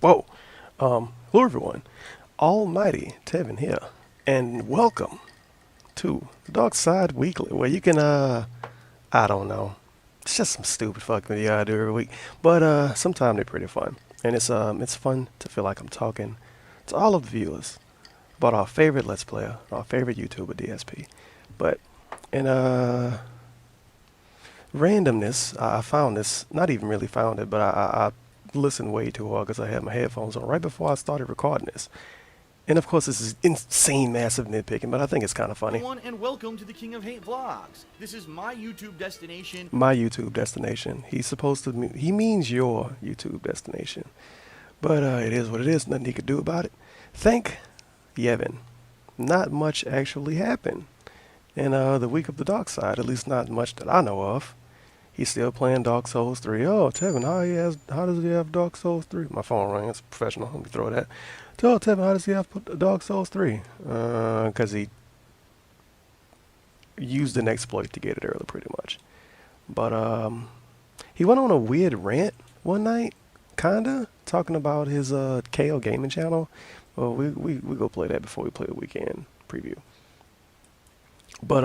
Whoa. Hello everyone. Almighty Tevin here, and welcome to the DarkSyde Weekly, where you can I don't know, it's just some stupid fucking video I do every week, but sometimes they're pretty fun, and it's fun to feel like I'm talking to all of the viewers about our favorite Let's Player, our favorite YouTuber DSP, but in randomness, I found this, not even really found it, but I listened way too hard because I had my headphones on right before I started recording this. And of course, this is insane, massive nitpicking, but I think it's kind of funny. Everyone, and welcome to the King of Hate Vlogs. This is my YouTube destination. My YouTube destination. He's supposed to, he means your YouTube destination. But it is what it is, nothing he could do about it. Thank Yevon. Not much actually happened in the week of the dark side, at least not much that I know of. He's still playing Dark Souls 3. Oh, Tevin, how does he have Dark Souls 3? My phone rang. It's professional. Let me throw that. Tell Tevin, how does he have Dark Souls 3? Because he used an exploit to get it early, pretty much. But he went on a weird rant one night, kinda, talking about his KO gaming channel. Well, we go play that before we play the weekend preview. But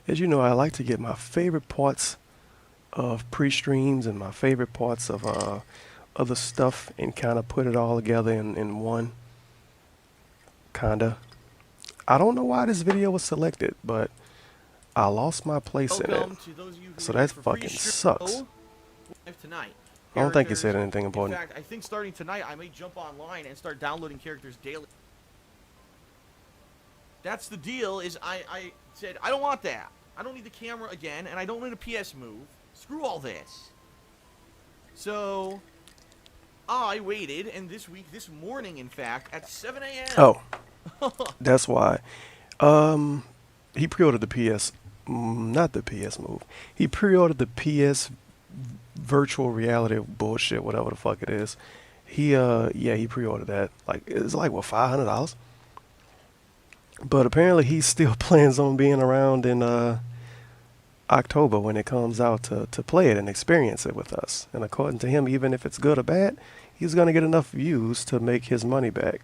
as you know, I like to get my favorite parts of pre-streams and my favorite parts of other stuff and kind of put it all together in one. Kinda. I don't know why this video was selected, but I lost my place in it. So that fucking sucks. Tonight. I don't think he said anything important. In fact, I think starting tonight, I may jump online and start downloading characters daily. That's the deal, is I said, I don't want that. I don't need the camera again, and I don't need a PS move. Screw all this. So, I waited, and this morning, in fact, at 7 a.m. Oh, that's why. He pre-ordered the PS, not the PS move. He pre-ordered the PS virtual reality bullshit, whatever the fuck it is. Yeah, he pre-ordered that. Like, it's like, what, $500? But apparently he still plans on being around in October when it comes out to play it and experience it with us. And according to him, even if it's good or bad, he's going to get enough views to make his money back.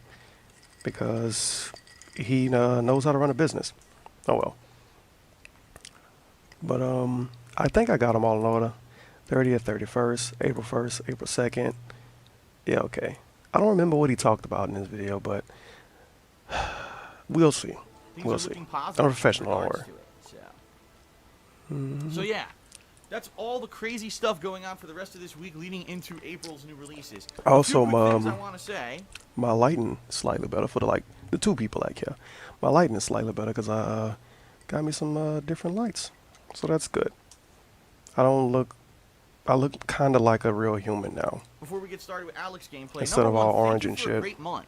Because he knows how to run a business. Oh well. But I think I got them all in order. 30th, 31st, April 1st, April 2nd. Yeah, okay. I don't remember what he talked about in this video, but we'll see. We'll see. I'm a professional, don't worry. So yeah, that's all the crazy stuff going on for the rest of this week leading into April's new releases. Also, I want to say, my lighting slightly better for the two people I care. My lighting is slightly better because I got me some different lights, so that's good. I look kind of like a real human now. Before we get started with Alex gameplay, instead of all orange and shit. A great month.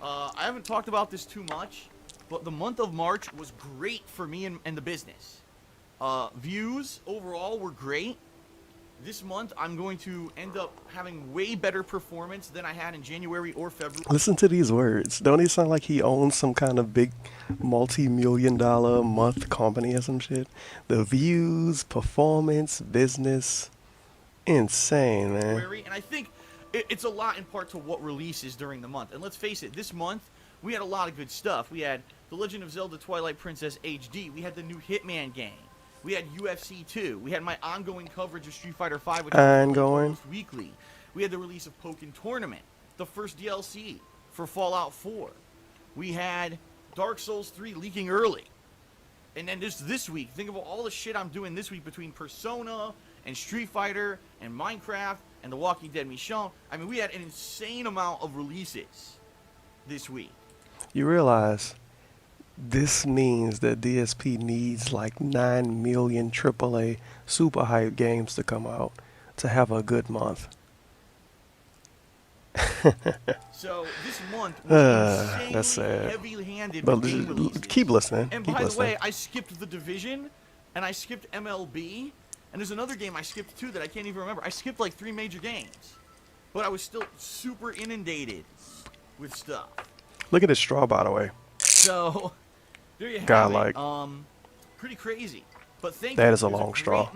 I haven't talked about this too much, but the month of March was great for me and the business. Views overall were great. This month, I'm going to end up having way better performance than I had in January or February. Listen to these words. Don't he sound like he owns some kind of big multi-million-dollar a month company or some shit? The views, performance, business. Insane, man. And I think it's a lot in part to what releases during the month. And let's face it, this month, we had a lot of good stuff. We had The Legend of Zelda Twilight Princess HD. We had the new Hitman game. We had UFC 2. We had my ongoing coverage of Street Fighter 5, which is almost weekly. We had the release of Pokken Tournament, the first DLC for Fallout 4. We had Dark Souls 3 leaking early. And then this week, think of all the shit I'm doing this week between Persona and Street Fighter and Minecraft and The Walking Dead Michonne. I mean, we had an insane amount of releases this week. You realize this means that DSP needs like 9 million AAA super hype games to come out to have a good month. So this month was that's sad. heavy-handed But with game releases. keep listening. And keep by listening. the way, I skipped The Division, and I skipped MLB, and there's another game I skipped too that I can't even remember. I skipped like 3 major games, but I was still super inundated with stuff. Look at this straw, by the way. So there you have Godlike. it. Pretty crazy. But thank you. That is a long straw.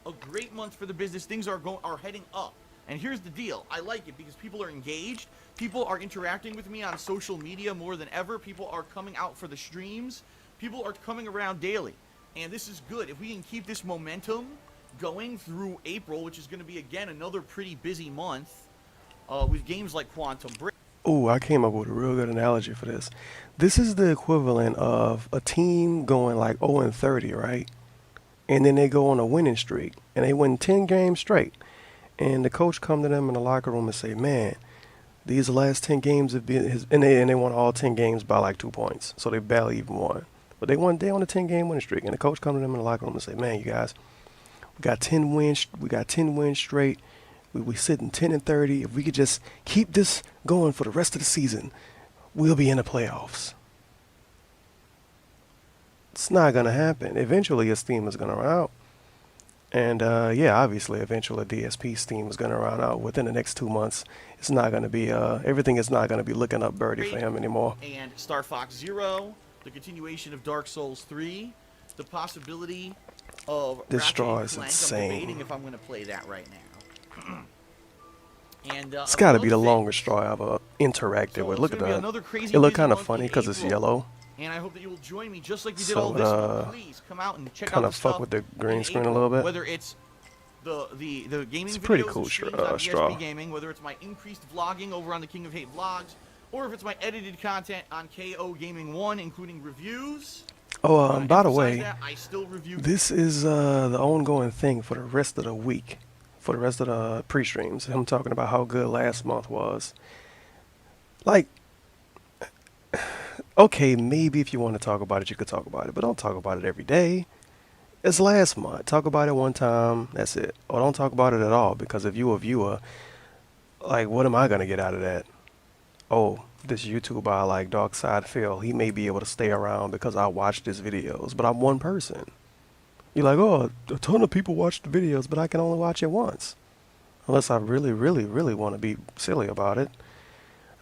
A great month for the business. Things are heading up. And here's the deal. I like it because people are engaged. People are interacting with me on social media more than ever. People are coming out for the streams. People are coming around daily. And this is good. If we can keep this momentum going through April, which is going to be, again, another pretty busy month with games like Quantum Break. Oh, I came up with a real good analogy for this. This is the equivalent of a team going like 0 and 30, right? And then they go on a winning streak, and they win 10 games straight. And the coach come to them in the locker room and say, "Man, these last 10 games have been," and they won all 10 games by like 2 points, so they barely even won. But they on a 10-game winning streak, and the coach come to them in the locker room and say, "Man, you guys, we got 10 wins straight. We sitting 10 and 30. If we could just keep this going for the rest of the season, we'll be in the playoffs." It's not gonna happen. Eventually, his team is gonna run out, and yeah, obviously, eventually, DSP's team is gonna run out within the next 2 months. It's not gonna be everything is not gonna be looking up birdie for him anymore. And Star Fox Zero, the continuation of Dark Souls 3, the possibility of This Ratchet straw and is Clank. insane. I'm debating if I'm going to play that right now. And It's got to be the another thing- longest straw I've ever interacted So with. it's Look at gonna be that. another crazy It looked busy kind of month funny in because it's April. yellow. And I hope that you will join me just like we did So all it, this month. Please come out and check out kinda the fuck stuff with the green in screen a April, little bit. Whether it's the gaming It's a videos pretty and cool streams straw. on DSP Gaming, whether it's my increased vlogging over on the King of Hate vlogs, or if it's my edited content on KO Gaming 1, including reviews. Oh, by the Emphasize way, that, I still review. this is the ongoing thing for the rest of the week, for the rest of the pre-streams. I'm talking about how good last month was. Like, okay, maybe if you want to talk about it, you could talk about it, but don't talk about it every day. It's last month. Talk about it one time. That's it. Or don't talk about it at all, because if you're a viewer, like, what am I gonna get out of that? Oh, this YouTuber I like, DarkSyde Phil, he may be able to stay around because I watched his videos, but I'm one person. You're like, oh, a ton of people watch the videos, but I can only watch it once. Unless I really, really, really want to be silly about it.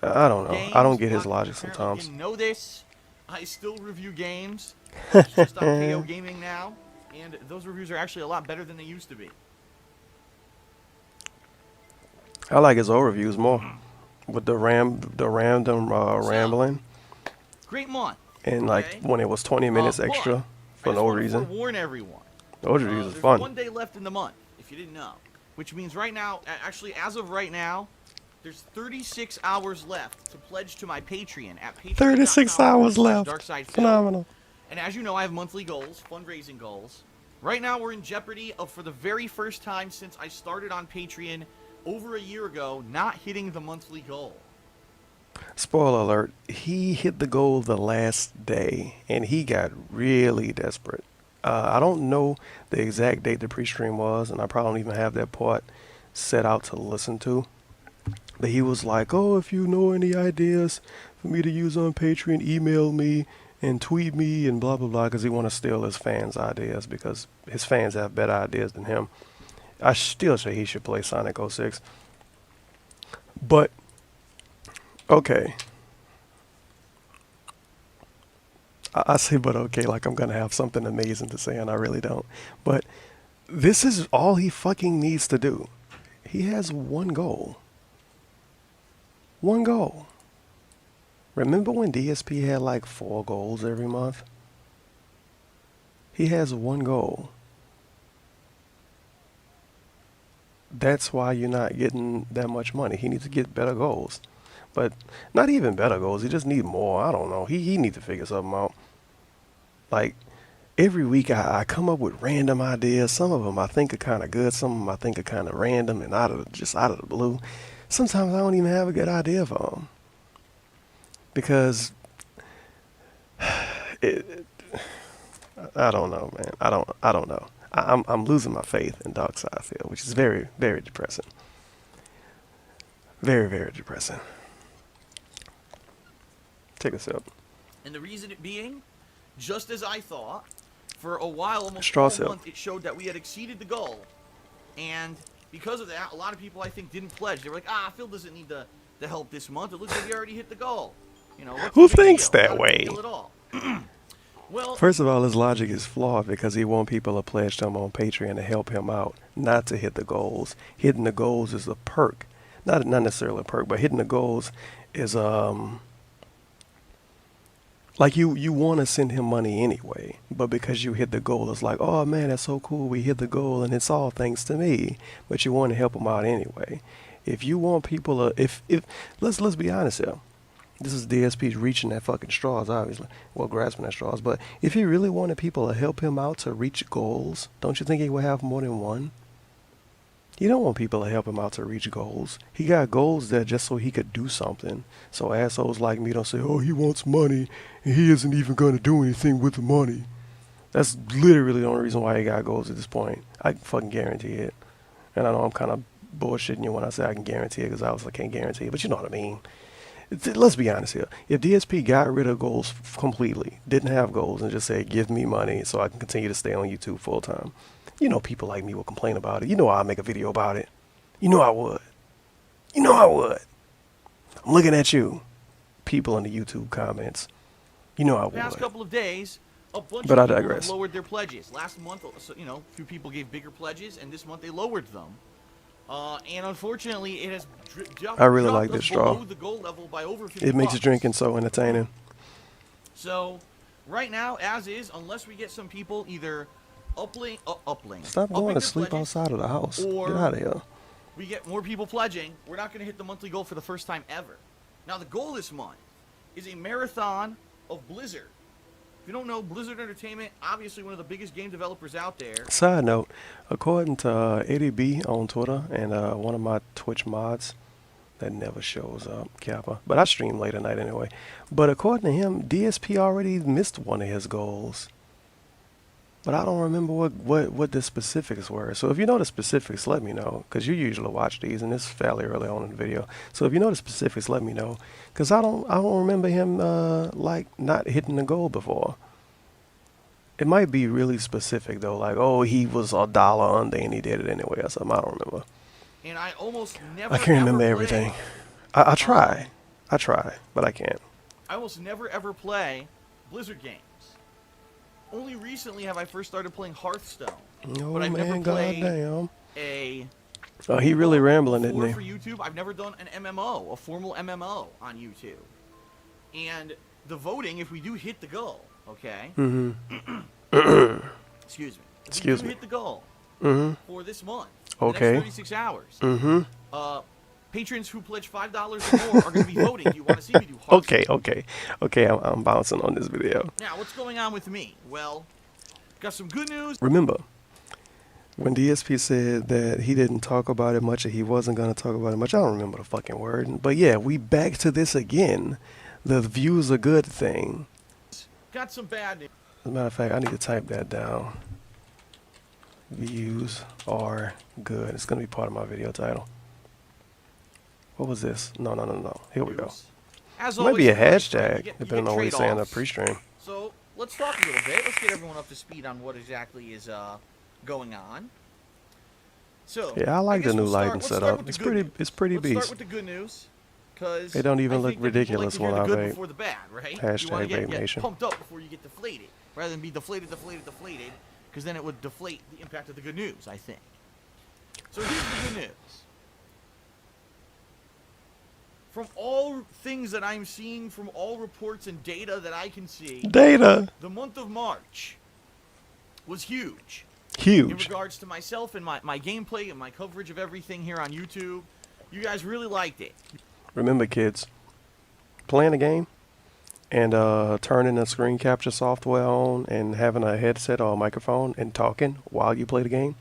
I don't know. I don't get his logic sometimes. Didn't know this. I still review games. It's just on KO Gaming now, and those reviews are actually a lot better than they used to be. I like his overviews more, with the random rambling, Great month. and like okay? when it was 20 minutes But extra I for just no wanna reason. forewarn everyone. Those reviews is There's fun. 1 day left in the month, if you didn't know. Which means right now, actually as of right now, there's 36 hours left to pledge to my Patreon at Patreon. 36 hours left. Phenomenal. And as you know, I have monthly goals, fundraising goals. Right now, we're in jeopardy of, for the very first time since I started on Patreon over a year ago, not hitting the monthly goal. Spoiler alert, he hit the goal the last day, and he got really desperate. I don't know the exact date the pre-stream was, and I probably don't even have that part set out to listen to. But he was like, oh, if you know any ideas for me to use on Patreon, email me and tweet me and blah, blah, blah, because he want to steal his fans' ideas because his fans have better ideas than him. I still say he should play Sonic 06. But, okay. I say but okay like I'm going to have something amazing to say, and I really don't. But this is all he fucking needs to do. He has one goal. One goal. Remember when DSP had like 4 goals every month? He has one goal. That's why you're not getting that much money. He needs to get better goals. But not even better goals. He just need more. I don't know. He needs to figure something out. Like, every week I come up with random ideas. Some of them I think are kind of good. Some of them I think are kind of random and just out of the blue. Sometimes I don't even have a good idea for them. Because I don't know, man. I don't know. I'm losing my faith in DarkSyde Field, which is very, very depressing. Very, very depressing. Take a sip. And the reason it being, just as I thought, for a while, almost Straw all sip. month, it showed that we had exceeded the goal. And because of that, a lot of people, I think, didn't pledge. They were like, Phil doesn't need the help this month. It looks like he already hit the goal. You know, what's Who the big thinks deal? that Not a big way? deal at all. Well, First of all, his logic is flawed because he wants people to pledge to him on Patreon to help him out, not to hit the goals. Hitting the goals is a perk, not necessarily a perk, but hitting the goals is like you want to send him money anyway, but because you hit the goal, it's like, oh man, that's so cool. We hit the goal, and it's all thanks to me. But you want to help him out anyway. If you want people to, if let's be honest here. This is DSP reaching that fucking straws, obviously. Well, grasping at straws. But if he really wanted people to help him out to reach goals, don't you think he would have more than one? You don't want people to help him out to reach goals. He got goals there just so he could do something. So assholes like me don't say, oh, he wants money, and he isn't even going to do anything with the money. That's literally the only reason why he got goals at this point. I can fucking guarantee it. And I know I'm kind of bullshitting you when I say I can guarantee it, because I obviously can't guarantee it, but you know what I mean. Let's be honest here. If DSP got rid of goals completely, didn't have goals, and just said, give me money so I can continue to stay on YouTube full time, you know people like me will complain about it. You know I'll make a video about it. You know I would. You know I would. I'm looking at you, people in the YouTube comments. You know I would. Past couple of days, a bunch But I of people digress. have lowered their pledges. Last month, so, you know, a few people gave bigger pledges, and this month they lowered them. And unfortunately, it has I really dropped like this us straw. below the goal level by over 50 It makes bucks. drinking so entertaining. So, right now, as is, unless we get some people either upping Stop going their to sleep pledges, outside of the house. or Get out of here. we get more people pledging, we're not going to hit the monthly goal for the first time ever. Now, the goal this month is a marathon of Blizzard. If you don't know, Blizzard Entertainment, obviously one of the biggest game developers out there. Side note, according to Eddie B on Twitter and one of my Twitch mods that never shows up, Kappa, but I stream late at night anyway. But according to him, DSP already missed one of his goals. But I don't remember what the specifics were. So if you know the specifics, let me know, because you usually watch these, and it's fairly early on in the video. So if you know the specifics, let me know, because I don't remember him like not hitting the goal before. It might be really specific though, like, oh, he was $1 under and he did it anyway or something. I don't remember. And I almost never I can't remember ever everything. play- I try, but I can't. I almost never ever play Blizzard games. Only recently have I first started playing Hearthstone. Oh But I've never man, played goddamn. a Oh, he really rambling, isn't for he? for YouTube. I've never done an MMO, a formal MMO on YouTube. And the voting, if we do hit the goal, okay? Excuse me. If Excuse we do me. hit the goal for this month, Okay. the next 36 hours, patrons who pledge $5 or more are going to be voting. Do you want to see me do Hearthstone? Okay. I'm bouncing on this video. Now, what's going on with me? Well, got some good news. Remember, when DSP said that he didn't talk about it much, or he wasn't going to talk about it much, I don't remember the fucking word. But yeah, we back to this again. The views are good thing. Got some bad news. As a matter of fact, I need to type that down. Views are good. It's going to be part of my video title. What was this? No. Here we go. As It might be a always, hashtag, you get depending on what he's saying on the trade-offs. pre-stream. So let's talk a little bit. Let's get everyone up to speed on what exactly is going on. So Yeah, I like guess the new we'll start- lighting let's start setup. with the It's good pretty. news. It's pretty Let's beast. start with the good news, because It don't even I look think that people ridiculous like to hear when the I good vape. before the bad, right? You Hashtag want to Vape get Nation. pumped up before you get deflated, rather than be deflated, because then it would deflate the impact of the good news, I think. So here's the good news. From all things that I'm seeing, from all reports and data that I can see, Data. the month of March was huge. In Huge. regards to myself and my gameplay and my coverage of everything here on YouTube. You guys really liked it. Remember, kids, playing a game and turning the screen capture software on and having a headset or a microphone and talking while you play the game,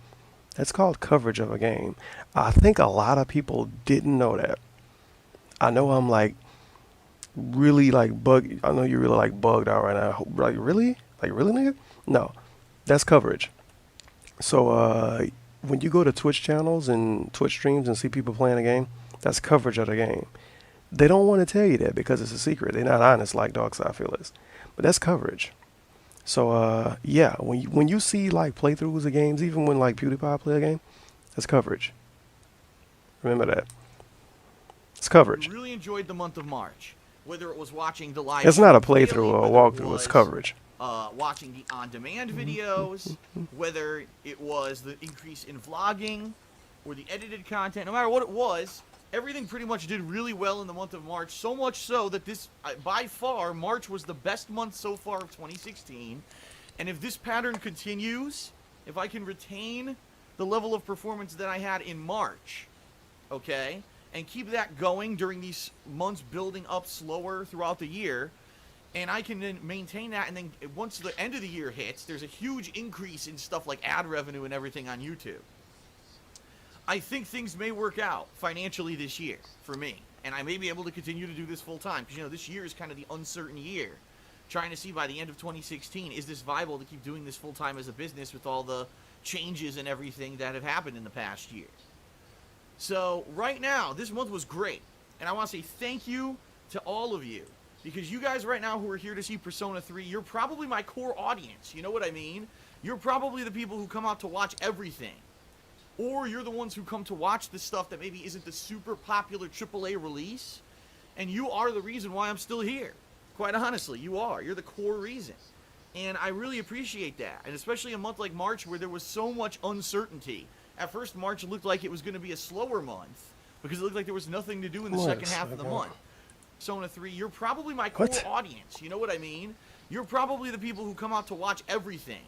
that's called coverage of a game. I think a lot of people didn't know that. I know I'm like really like bug. I know you're really like bugged out right now. Like really? Like really, nigga? No, that's coverage. So when you go to Twitch channels and Twitch streams and see people playing a game, that's coverage of the game. They don't want to tell you that because it's a secret. They're not honest like DarkSyde feel is. But that's coverage. So yeah, when you see like playthroughs of games, even when like PewDiePie play a game, that's coverage. Remember that. It's coverage. We really enjoyed the month of March. whether it was watching the live. It's not a stream playthrough daily, or a whether it walkthrough. It's was, coverage. watching the on-demand videos, whether it was the increase in vlogging or the edited content, no matter what it was, everything pretty much did really well in the month of March, so much so that this, by far, March was the best month so far of 2016, and if this pattern continues, if I can retain the level of performance that I had in March, okay, and keep that going during these months building up slower throughout the year, and I can then maintain that, and then once the end of the year hits, there's a huge increase in stuff like ad revenue and everything on YouTube. I think things may work out financially this year for me, and I may be able to continue to do this full time, because, you know, this year is kind of the uncertain year, trying to see by the end of 2016, is this viable to keep doing this full time as a business with all the changes and everything that have happened in the past year. So right now, this month was great, and I want to say thank you to all of you, because you guys right now who are here to see Persona 3, you're probably my core audience, you know what I mean? You're probably the people who come out to watch everything, or you're the ones who come to watch the stuff that maybe isn't the super popular AAA release, and you are the reason why I'm still here. Quite honestly, you are. You're the core reason. And I really appreciate that, and especially a month like March where there was so much uncertainty. At first, March looked like it was going to be a slower month because it looked like there was nothing to do in the second half of the month. Persona 3, you're probably my core audience, you know what I mean? You're probably the people who come out to watch everything,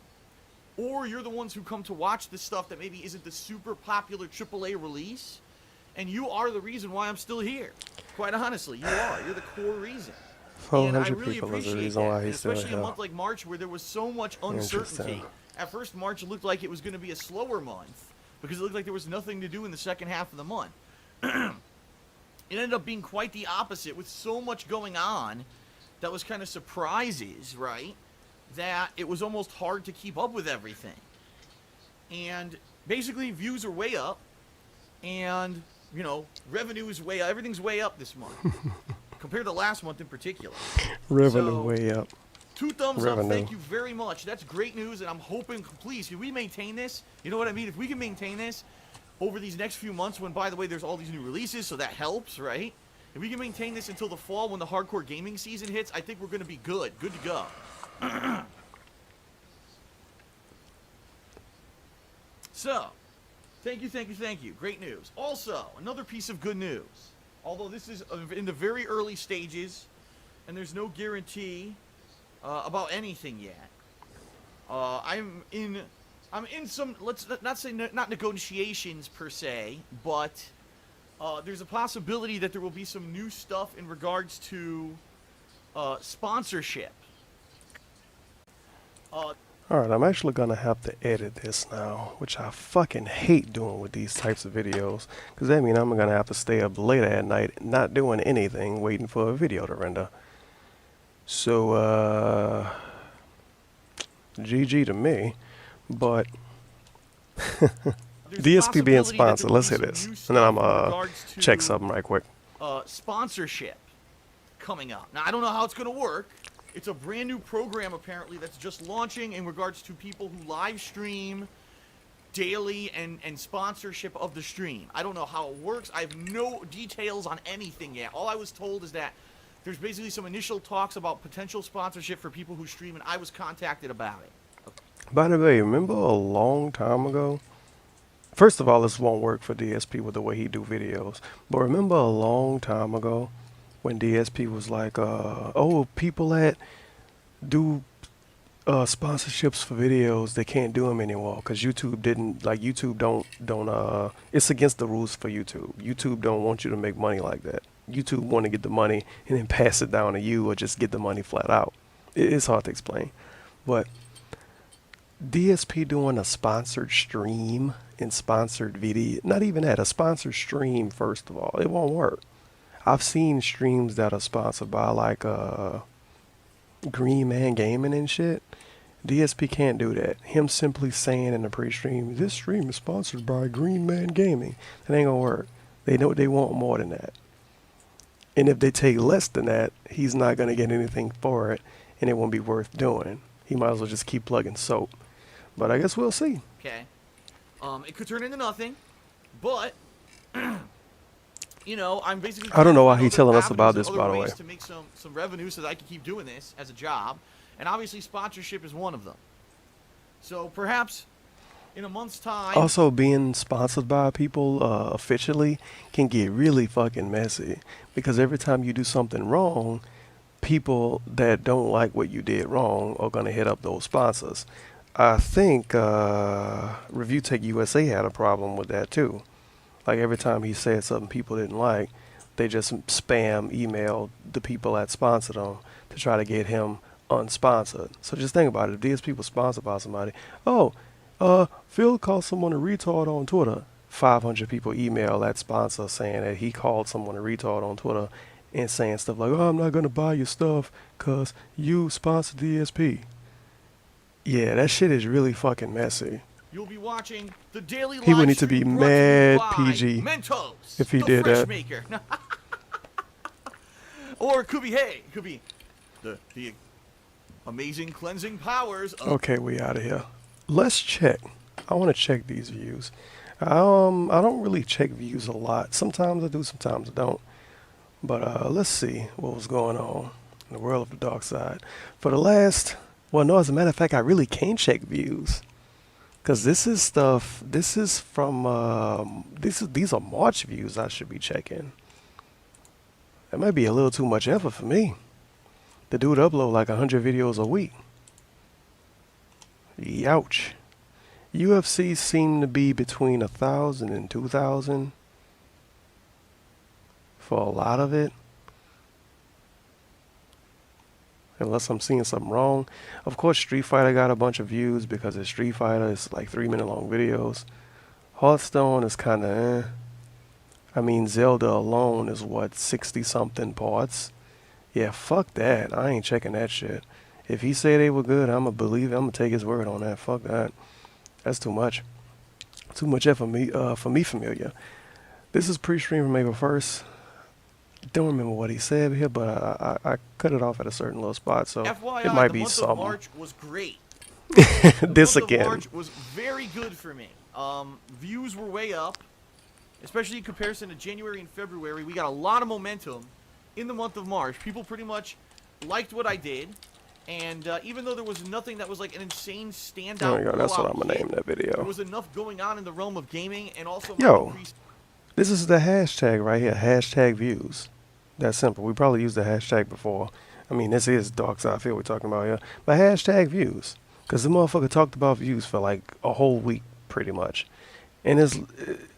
or you're the ones who come to watch the stuff that maybe isn't the super popular AAA release, and you are the reason why I'm still here. Quite honestly, you are. You're the core reason. And I 400 really people is the appreciate reason that, why and he's still especially a here. month like March where there was so much uncertainty. Interesting. At first, March looked like it was going to be a slower month because it looked like there was nothing to do in the second half of the month. It ended up being quite the opposite, with so much going on that was kind of surprises, right? That it was almost hard to keep up with everything. And basically, views are way up, and, you know, revenue is way up. Everything's way up this month compared to last month in particular. Revenue So, way up. 2 thumbs Revenue. up, thank you very much. That's great news, and I'm hoping, please, can we maintain this? You know what I mean? If we can maintain this over these next few months, when, by the way, there's all these new releases, so that helps, right? If we can maintain this until the fall when the hardcore gaming season hits, I think we're going to be good. Good to go. So, thank you, thank you, thank you. Great news. Also, another piece of good news. Although this is in the very early stages, and there's no guarantee about anything yet. I'm in some, let's not say not negotiations per se, but there's a possibility that there will be some new stuff in regards to sponsorship. Alright, I'm actually gonna have to edit this now, which I fucking hate doing with these types of videos, because that means I'm gonna have to stay up late at night not doing anything, waiting for a video to render. So, GG to me, but DSP being sponsored, let's hit this, and then I'm check something right quick. Sponsorship coming up. Now, I don't know how it's going to work. It's a brand new program, apparently, that's just launching in regards to people who live stream daily and sponsorship of the stream. I don't know how it works. I have no details on anything yet. All I was told is that there's basically some initial talks about potential sponsorship for people who stream, and I was contacted about it. By the way, remember a long time ago? First of all, this won't work for DSP with the way he do videos. But remember a long time ago when DSP was like, oh, people that do sponsorships for videos, they can't do them anymore because YouTube didn't, like, YouTube don't it's against the rules for YouTube. YouTube don't want you to make money like that. YouTube want to get the money and then pass it down to you, or just get the money flat out. It's hard to explain. But DSP doing a sponsored stream and sponsored video, not even that, a sponsored stream, first of all, it won't work. I've seen streams that are sponsored by, like, Green Man Gaming and shit. DSP can't do that. Him simply saying in the pre-stream, this stream is sponsored by Green Man Gaming, that ain't gonna work. They know they want more than that. And if they take less than that, he's not gonna get anything for it, and it won't be worth doing. He might as well just keep plugging soap. But I guess we'll see. Okay. It could turn into nothing, but you know, I'm basically I don't trying to know why find he's other telling us about avenues this, and by other the way. ways to make some revenue so that I can keep doing this as a job. And obviously sponsorship is one of them. So perhaps in a month's time, Also, being sponsored by people officially can get really fucking messy because every time you do something wrong, people that don't like what you did wrong are gonna hit up those sponsors. I think Review Tech USA had a problem with that too. Like every time he said something people didn't like, they just spam email the people that sponsored him to try to get him unsponsored. So just think about it. If DSP was sponsored by somebody, oh, Phil called someone a retard on Twitter. 500 people email that sponsor saying that he called someone a retard on Twitter and saying stuff like, oh, I'm not going to buy your stuff because you sponsor DSP. Yeah, that shit is really fucking messy. you'll be watching the daily He would live need to be stream brought to you mad by PG Mentos, if he the did fresh that. maker. Or it could be, hey, it could be the amazing cleansing powers of Okay, we out of here. Let's check. I want to check these views. I don't really check views a lot. Sometimes I do, sometimes I don't. But let's see what was going on in the world of the dark side. For the last, well, no, as a matter of fact, I really can't check views. Because this is stuff, this is from, these are March views I should be checking. That might be a little too much effort for me. The dude upload like 100 videos a week. Youch. UFC seem to be between 1,000 and 2,000 for a lot of it. Unless I'm seeing something wrong. Of course, Street Fighter got a bunch of views because it's Street Fighter. It's like 3-minute long videos. Hearthstone is kind of eh. I mean, Zelda alone is what, 60 something parts? Yeah, fuck that. I ain't checking that shit. If he say they were good, I'ma believe it. I'ma take his word on that. Fuck that. That's too much. Too much effort for me familiar. This is pre-stream from April 1st. Don't remember what he said here, but I cut it off at a certain little spot, so FYI, it might the be month something. of March was great. This The month again. of March was very good for me. Views were way up, especially in comparison to January and February. We got a lot of momentum in the month of March. People pretty much liked what I did, and even though there was nothing that was like an insane standout, There we go. That's what blowout I'm gonna hit, name that there video. was enough going on in the realm of gaming, and also Yo. increased. This is the hashtag right here. Hashtag views. That's simple. We probably used the hashtag before. I mean, this is DarkSyde Field we're talking about here. But hashtag views. Because the motherfucker talked about views for like a whole week, pretty much. And it's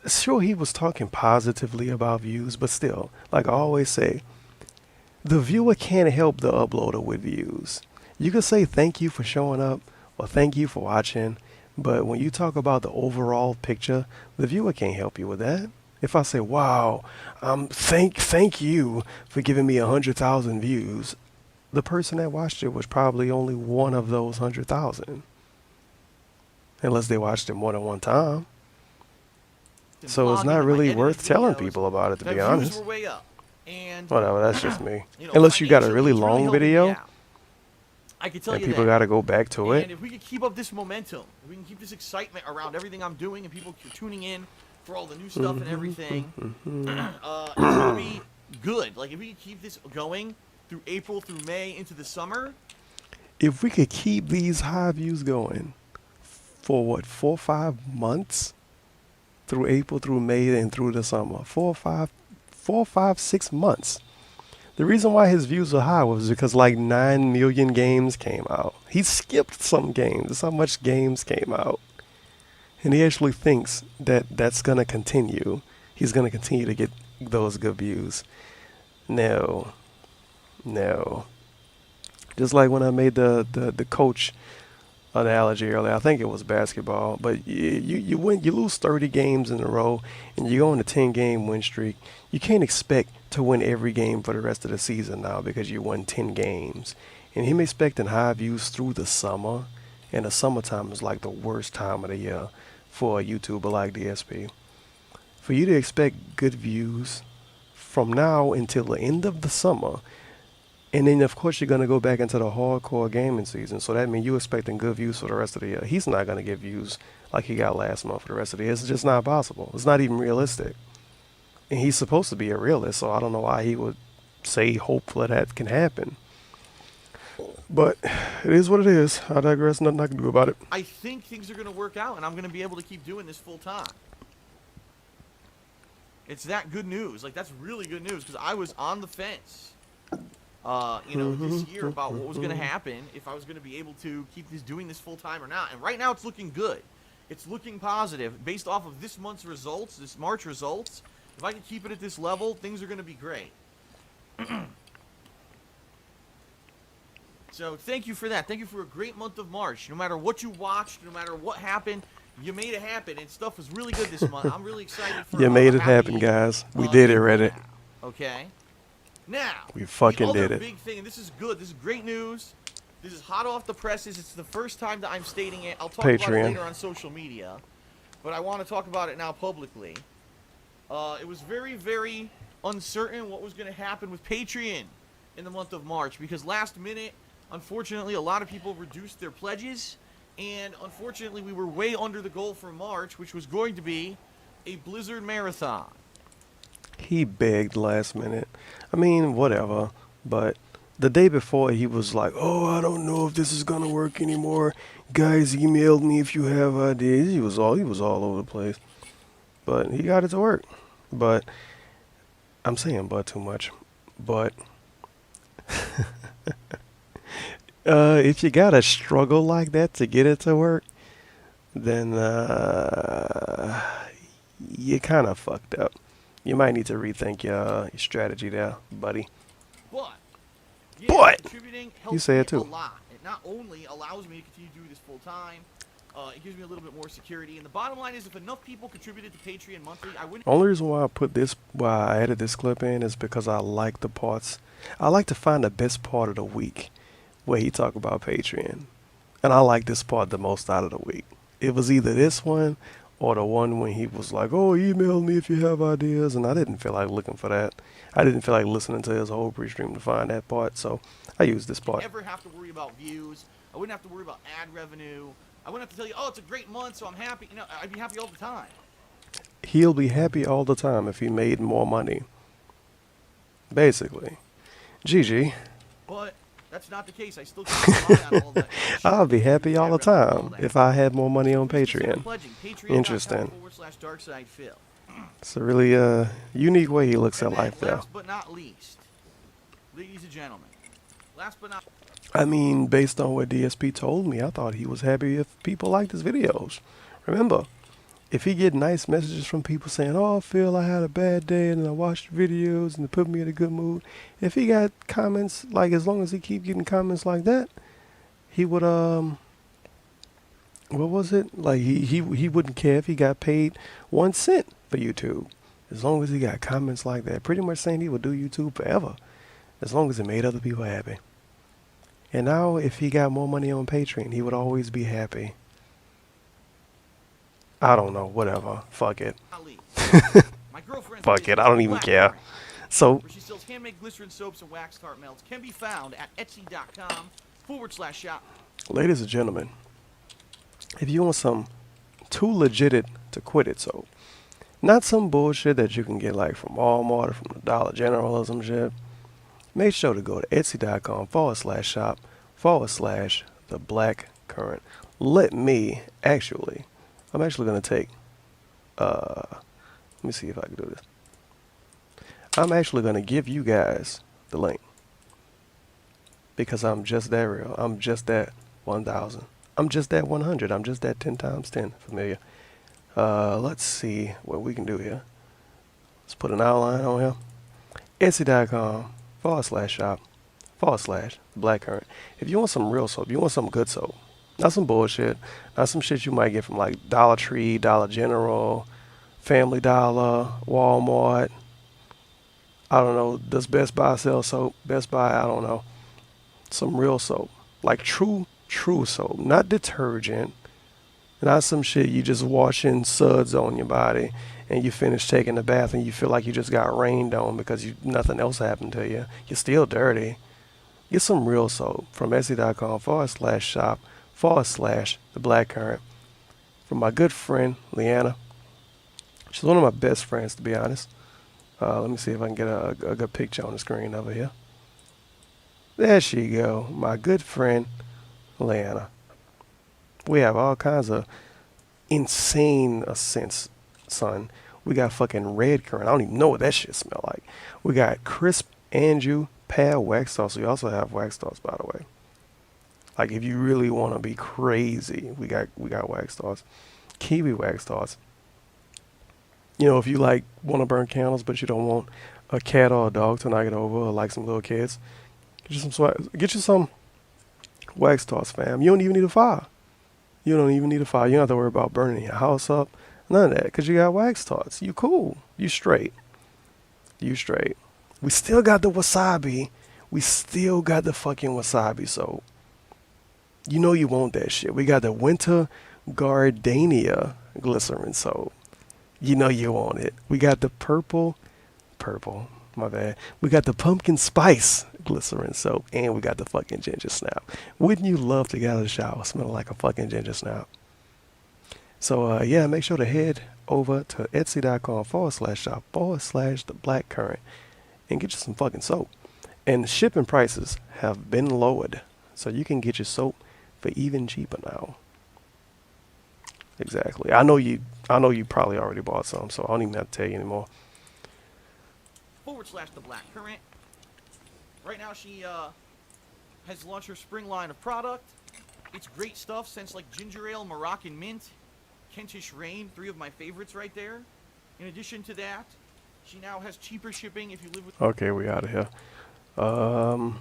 sure he was talking positively about views, but still, like I always say, the viewer can't help the uploader with views. You can say thank you for showing up or thank you for watching, but when you talk about the overall picture, the viewer can't help you with that. If I say, wow, thank you for giving me 100,000 views, the person that watched it was probably only one of those 100,000. Unless they watched it more than one time. So it's blogging not and my really edited worth telling videos, people about it, to the be views honest. were way up. And Whatever, that's just me. you know, Unless you got a financially, really it's long helping me video out. I can tell and you people that. got to go back to And it. if we could keep up this momentum, if we can keep this excitement around everything I'm doing, and people tuning in for all the new stuff and everything, it's gonna be good. Like if we could keep this going through April, through May, into the summer. If we could keep these high views going for what, 4 or 5 months? Through April, through May, and through the summer. 4 or 5, 6 months. The reason why his views are high was because like 9 million games came out. He skipped some games. That's how much games came out. And he actually thinks that that's going to continue. He's going to continue to get those good views. No. Just like when I made the coach analogy earlier, I think it was basketball, but you lose 30 games in a row and you go on a 10-game win streak. You can't expect to win every game for the rest of the season now because you won 10 games. And him expecting high views through the summer, and the summertime is like the worst time of the year for a YouTuber like DSP. For you to expect good views from now until the end of the summer, and then, of course, you're going to go back into the hardcore gaming season. So that means you're expecting good views for the rest of the year. He's not going to get views like he got last month for the rest of the year. It's just not possible. It's not even realistic. And he's supposed to be a realist, so I don't know why he would say hopefully that can happen. But it is what it is. I digress. Nothing I can do about it. I think things are going to work out, and I'm going to be able to keep doing this full time. It's that good news. Like, that's really good news, because I was on the fence, this year about what was going to happen, if I was going to be able to keep doing this full time or not. And right now it's looking good. It's looking positive. Based off of this month's results, this March results, if I can keep it at this level, things are going to be great. So thank you for that. Thank you for a great month of March. No matter what you watched, no matter what happened, you made it happen, and stuff was really good this month. I'm really excited for You made it happen, guys. We did it, Reddit. Okay. Now, we fucking the other did it. big thing, and this is good. This is great news. This is hot off the presses. It's the first time that I'm stating it. I'll talk about it later on social media, but I want to talk about it now publicly. It was very, very uncertain what was going to happen with Patreon in the month of March, because last minute, unfortunately, a lot of people reduced their pledges, and unfortunately, we were way under the goal for March, which was going to be a Blizzard Marathon. He begged last minute. I mean, whatever. But the day before, he was like, "Oh, I don't know if this is gonna work anymore. Guys, emailed me if you have ideas." He was all over the place. But he got it to work. But I'm saying "but" too much. But if you gotta struggle like that to get it to work, then you kind of fucked up. You might need to rethink your strategy there, buddy. But, contributing you say it too. A lot. It not only allows me to continue to do this full time, it gives me a little bit more security. And the bottom line is, if enough people contributed to Patreon monthly, I wouldn't. Only reason why I added this clip in is because I like the parts. I like to find the best part of the week where he talk about Patreon, and I like this part the most out of the week. It was either this one or the one when he was like, "Oh, email me if you have ideas," and I didn't feel like looking for that. I didn't feel like listening to his whole pre-stream to find that part, so I used this part. I wouldn't ever have to worry about views. I wouldn't have to worry about ad revenue. I wouldn't have to tell you, "Oh, it's a great month, so I'm happy." You know, I'd be happy all the time. He'll be happy all the time if he made more money. Basically. GG. But that's not the case. I still can't rely on all that. I'll be happy all the time if I had more money on Patreon. Interesting. /DarkSydePhil. It's a really unique way he looks at life, though. Last but not least, ladies and gentlemen, I mean, based on what DSP told me, I thought he was happy if people liked his videos. Remember, if he get nice messages from people saying, "Oh, Phil, I had a bad day and I watched your videos and it put me in a good mood," if he got comments, like, as long as he keep getting comments like that, he would, what was it? Like, he wouldn't care if he got paid 1 cent for YouTube. As long as he got comments like that. Pretty much saying he would do YouTube forever. As long as it made other people happy. And now, if he got more money on Patreon, he would always be happy. I don't know, whatever. Fuck it. Fuck it, I don't even care. So, she sells handmade glycerin soaps and wax tart melts. Can be found at etsy.com/shop. Ladies and gentlemen, if you want some too legit to quit it soap, not some bullshit that you can get like from Walmart or from the Dollar General or some shit, make sure to go to etsy.com/shop/the-black-current. I'm actually going to take, let me see if I can do this. I'm actually going to give you guys the link. Because I'm just that real. I'm just that 1,000. I'm just that 100. I'm just that 10 times 10 familiar. Let's see what we can do here. Let's put an outline on here. Etsy.com/shop/blackcurrant. If you want some real soap, you want some good soap. Not some bullshit. Not some shit you might get from like Dollar Tree, Dollar General, Family Dollar, Walmart. I don't know. Does Best Buy sell soap? Best Buy, I don't know. Some real soap. Like true soap. Not detergent. Not some shit you just washing suds on your body and you finish taking a bath and you feel like you just got rained on because nothing else happened to you. You're still dirty. Get some real soap from etsy.com/shop/the-black-current. From my good friend, Leanna. She's one of my best friends, to be honest. Let me see if I can get a good picture on the screen over here. There she go, my good friend, Lana. We have all kinds of insane scents, son. We got fucking red currant. I don't even know what that shit smell like. We got crisp Anjou pale wax sauce. We also have wax sauce, by the way. Like if you really want to be crazy, we got wax sauce, kiwi wax sauce. You know, if you like want to burn candles, but you don't want a cat or a dog to knock it over, or like some little kids, get you some wax sauce, fam. You don't even need a fire. You don't even need a fire. You don't have to worry about burning your house up. None of that, because you got wax sauce. You cool. You straight. You straight. We still got the wasabi. We still got the fucking wasabi soap. You know you want that shit. We got the winter gardenia glycerin soap. You know you want it. We got the purple, my bad. We got the pumpkin spice glycerin soap, and we got the fucking ginger snap. Wouldn't you love to get out of the shower smelling like a fucking ginger snap? So yeah, make sure to head over to etsy.com/shop/theblackcurrant and get you some fucking soap. And shipping prices have been lowered, so you can get your soap for even cheaper now. Exactly. I know you probably already bought some, so I don't even have to tell you anymore. /theblackcurrant. Right now she has launched her spring line of product. It's great stuff, scents like ginger ale, Moroccan mint, Kentish Rain, 3 of my favorites right there. In addition to that, she now has cheaper shipping if you live with... Okay, we out of here. I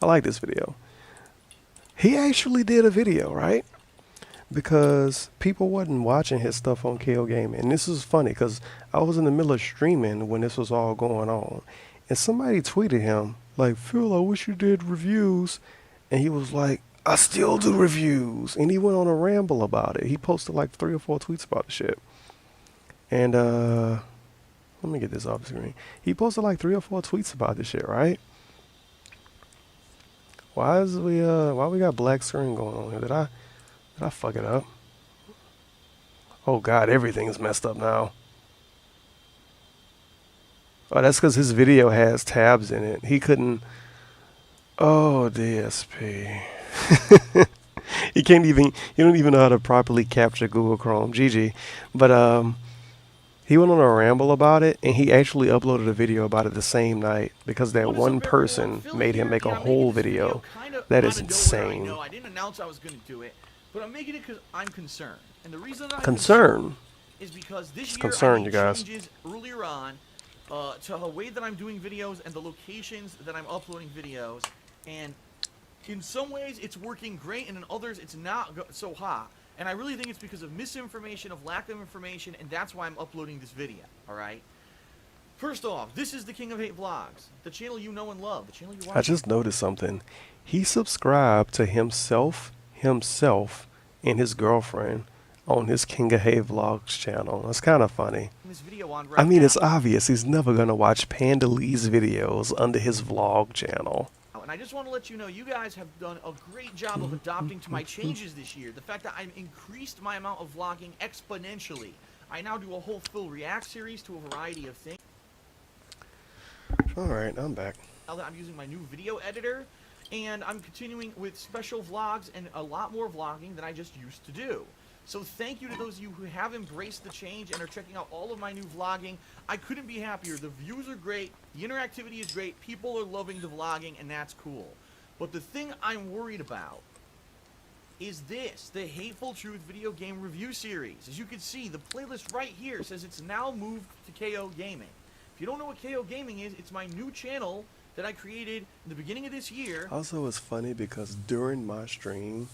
like this video. He actually did a video, right? Because people wasn't watching his stuff on KO Gaming. And this is funny because I was in the middle of streaming when this was all going on. And somebody tweeted him, like, Phil, I wish you did reviews. And he was like, I still do reviews. And he went on a ramble about it. He posted like 3 or 4 tweets about the shit. And let me get this off the screen. He posted like 3 or 4 tweets about this shit, right? Why we got black screen going on here? Did I fuck it up? Oh god, everything is messed up now. Oh, that's because his video has tabs in it. He couldn't. Oh, DSP. He can't even. You don't even know how to properly capture Google Chrome. GG. But he went on a ramble about it, and he actually uploaded a video about it the same night because that one person made him make a whole video. That is insane. I didn't announce I was going to do it, but I'm making it because I'm concerned. And the reason I'm concerned is because this year concerned, I made you guys. changes earlier on to the way that I'm doing videos and the locations that I'm uploading videos. And in some ways it's working great, and in others it's not so hot. And I really think it's because of misinformation, of lack of information, and that's why I'm uploading this video, alright? First off, this is the King of Hate Vlogs, the channel you know and love, the channel you watch. I just noticed something. He subscribed to himself, and his girlfriend on his King of Hate Vlogs channel. That's kind of funny. This video on right I mean, now. it's obvious he's never going to watch Panda Lee's videos under his vlog channel. And I just want to let you know, you guys have done a great job of adopting to my changes this year. The fact that I've increased my amount of vlogging exponentially. I now do a whole full react series to a variety of things. Alright, I'm back. Now that I'm using my new video editor, and I'm continuing with special vlogs and a lot more vlogging than I just used to do. So thank you to those of you who have embraced the change and are checking out all of my new vlogging. I couldn't be happier. The views are great, the interactivity is great, people are loving the vlogging, and that's cool. But the thing I'm worried about is this, the Hateful Truth video game review series. As you can see, the playlist right here says it's now moved to KO Gaming. If you don't know what KO Gaming is, it's my new channel that I created in the beginning of this year. Also, it's funny because during my stream,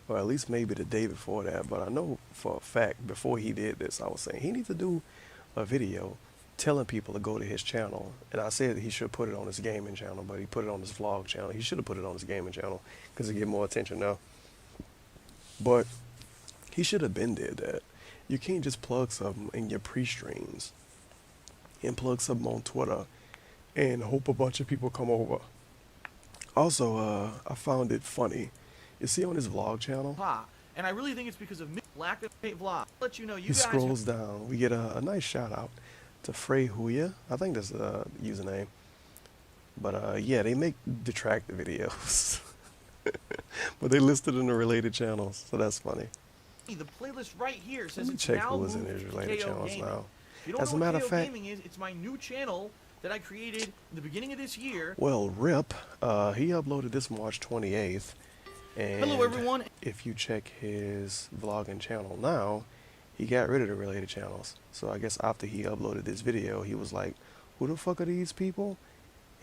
or at least maybe the day before that, but I know for a fact before he did this, I was saying he needs to do a video telling people to go to his channel. And I said he should put it on his gaming channel, but he put it on his vlog channel. He should have put it on his gaming channel because it get more attention now. But he should have been did that. You can't just plug something in your pre-streams and plug something on Twitter and hope a bunch of people come over. Also, I found it funny. You see on his vlog channel? And I really think it's because of lack of hate vlog. Let you know, you he guys scrolls down. We get a nice shout out to Frey Huya. I think that's the username. But yeah, they make Detractor videos. But they listed in the related channels, so that's funny. The playlist right here Let says me it's check now who was in moved his to related KO channels Gaming. now. If you don't As know a what matter KO of fact, Gaming is, it's my new channel that I created in the beginning of this year. well, Rip, he uploaded this March 28th, Hello, and everyone. if you check his vlogging channel now, he got rid of the related channels. So I guess after he uploaded this video, he was like, who the fuck are these people?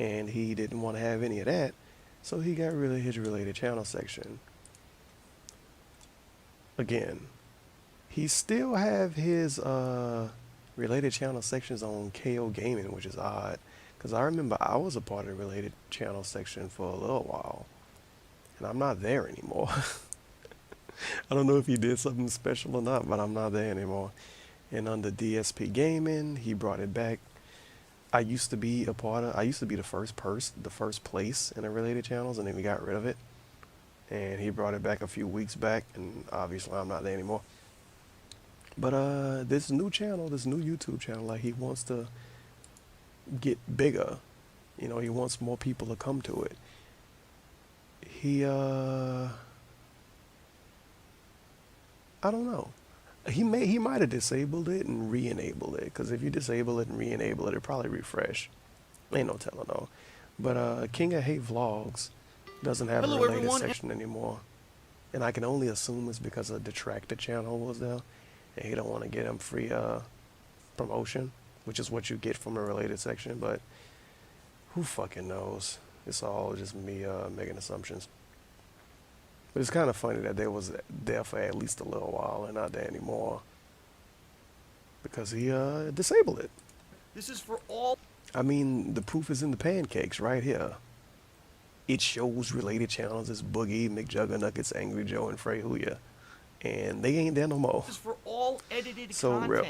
And he didn't want to have any of that, so he got rid of his related channel section. Again, he still have his related channel sections on KO Gaming, which is odd, because I remember I was a part of the related channel section for a little while, and I'm not there anymore. I don't know if he did something special or not, but I'm not there anymore. And under DSP Gaming, he brought it back. I used to be the first place in the related channels, and then we got rid of it. And he brought it back a few weeks back, and obviously I'm not there anymore. But this new channel, this new YouTube channel, like, he wants to get bigger. You know, he wants more people to come to it. I don't know. He might have disabled it and re-enabled it, because if you disable it and re-enable it, it probably refresh. Ain't no telling though. But King of Hate Vlogs doesn't have a Hello, related everyone. section anymore, and I can only assume it's because a Detractor channel was there, and he don't want to get him free promotion, which is what you get from a related section. But who fucking knows? It's all just me making assumptions. But it's kind of funny that they was there for at least a little while and not there anymore, because he disabled it. This is for all. I mean, the proof is in the pancakes right here. It shows related channels as Boogie, McJuggernuggets, Angry Joe, and Frey Huya, and they ain't there no more. This is for all edited So content, real.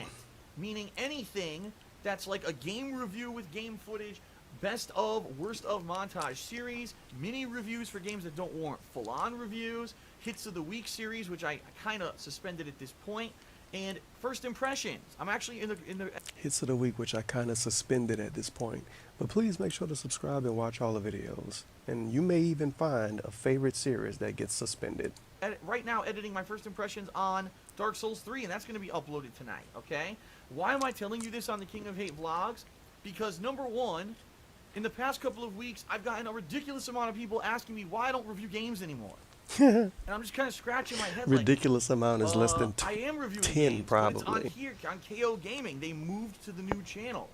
meaning anything that's like a game review with game footage, best of, worst of montage series, mini reviews for games that don't warrant full-on reviews, hits of the week series, which I kind of suspended at this point, and first impressions. I'm actually in the Hits of the week, which I kind of suspended at this point. But please make sure to subscribe and watch all the videos. And you may even find a favorite series that gets suspended. right now editing my first impressions on Dark Souls 3, and that's going to be uploaded tonight, okay? Why am I telling you this on the King of Hate vlogs? Because number one, in the past couple of weeks, I've gotten a ridiculous amount of people asking me why I don't review games anymore. And I'm just kind of scratching my head Ridiculous amount is less than I am reviewing 10 games, probably. but it's on here, on KO Gaming. They moved to the new channel.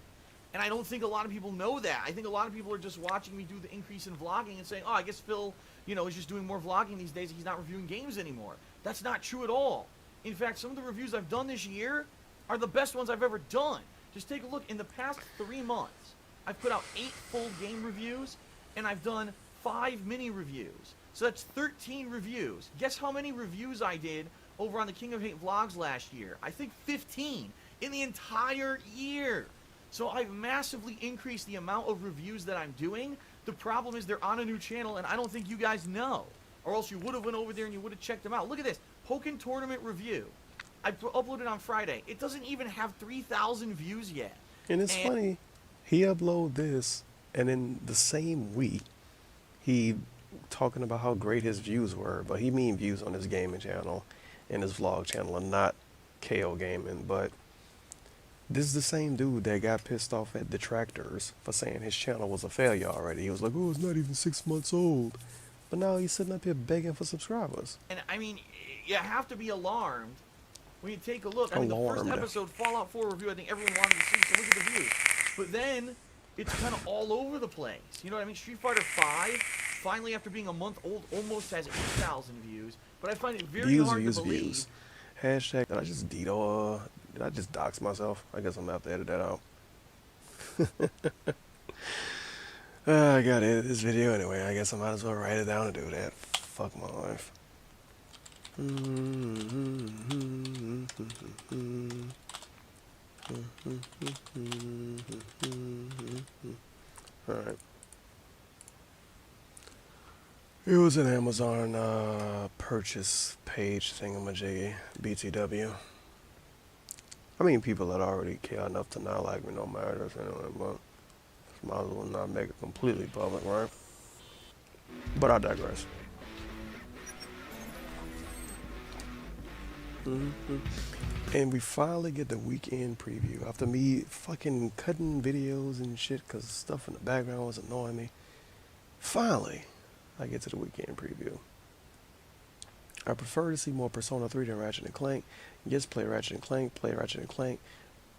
And I don't think a lot of people know that. I think a lot of people are just watching me do the increase in vlogging and saying, oh, I guess Phil, is just doing more vlogging these days. He's not reviewing games anymore. That's not true at all. In fact, some of the reviews I've done this year are the best ones I've ever done. Just take a look. In the past 3 months, I've put out 8 full game reviews, and I've done 5 mini reviews. So that's 13 reviews. Guess how many reviews I did over on the King of Hate vlogs last year? I think 15 in the entire year. So I've massively increased the amount of reviews that I'm doing. The problem is they're on a new channel, and I don't think you guys know. Or else you would have went over there and you would have checked them out. Look at this. Pokken Tournament Review. I uploaded on Friday. It doesn't even have 3,000 views yet. And it's funny, he uploaded this, and in the same week, he talking about how great his views were, but he mean views on his gaming channel and his vlog channel, and not KO Gaming. But this is the same dude that got pissed off at Detractors for saying his channel was a failure already. He was like, oh, it's not even 6 months old. But now he's sitting up here begging for subscribers. And I mean, you have to be alarmed when you take a look. I mean, the first Alarmed. episode, Fallout 4 review, I think everyone wanted to see, so look at the views. But then, it's kind of all over the place. You know what I mean? Street Fighter 5, finally after being a month old, almost has 8,000 views. But I find it very hard to believe. Views. Hashtag, did I just did I just dox myself? I guess I'm gonna have to edit that out. I gotta edit this video anyway. I guess I might as well write it down and do that. Fuck my life. Alright. It was an Amazon purchase page thingamajiggy, BTW. I mean, people that already care enough to not like me no matter this anyway, but might as well not make it completely public, right? But I digress. hmm And we finally get the weekend preview after me fucking cutting videos and shit because stuff in the background was annoying me. Finally, I get to the weekend preview. I prefer to see more Persona 3 than Ratchet and Clank. Yes, play Ratchet and Clank, play Ratchet and Clank,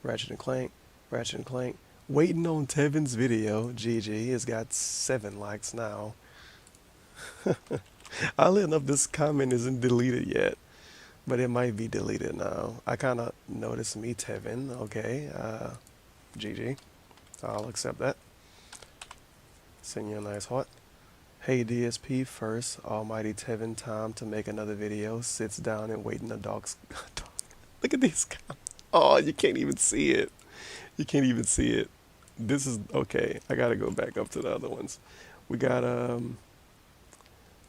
Ratchet and Clank, Ratchet and Clank. Waiting on Tevin's video. GG. It's got 7 likes now. Oddly enough, this comment isn't deleted yet, but it might be deleted now. I kind of noticed me, Tevin. Okay. GG. I'll accept that. Send you a nice heart. Hey DSP, first, almighty Tevin time to make another video. Sits down and waiting the dogs. Look at these comments. Oh, you can't even see it. You can't even see it. This is, okay, I gotta go back up to the other ones. We got,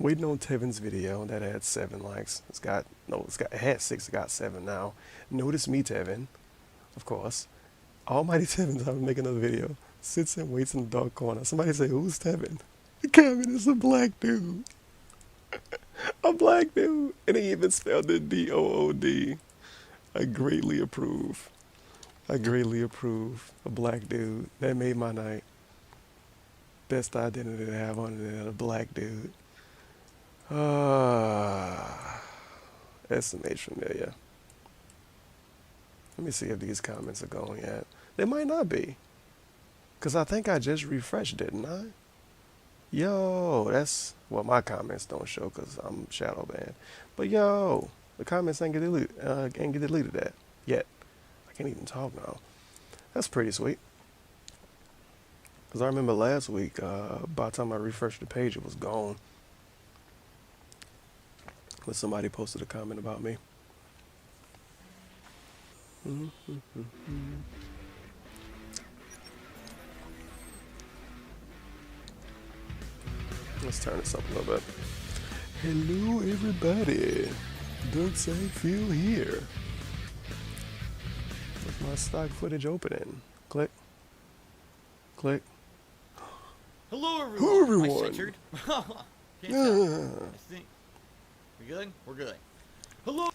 waiting on Tevin's video that had 7 likes. It had 6, it got 7 now. Notice me, Tevin, of course. Almighty Tevin time to make another video. Sits and waits in the dark corner. Somebody say, who's Tevin? Kevin is a black dude. A black dude. And he even spelled it D-O-O-D. I greatly approve. I greatly approve. A black dude. That made my night. Best identity to have on it, a black dude. SMH familiar. Let me see if these comments are going yet. They might not be. Because I think I just refreshed, didn't I? Yo, that's, well, my comments don't show because I'm shadow banned. But yo, the comments ain't get deleted that yet. I can't even talk now. That's pretty sweet. Because I remember last week, by the time I refreshed the page, it was gone. When somebody posted a comment about me. Let's turn this up a little bit. Hello, everybody. DarkSyde feel here. With my stock footage opening. Click. Click. Hello, everyone. Hello, everyone. I censored. Can't tell. I think. We good? We're good. Hello.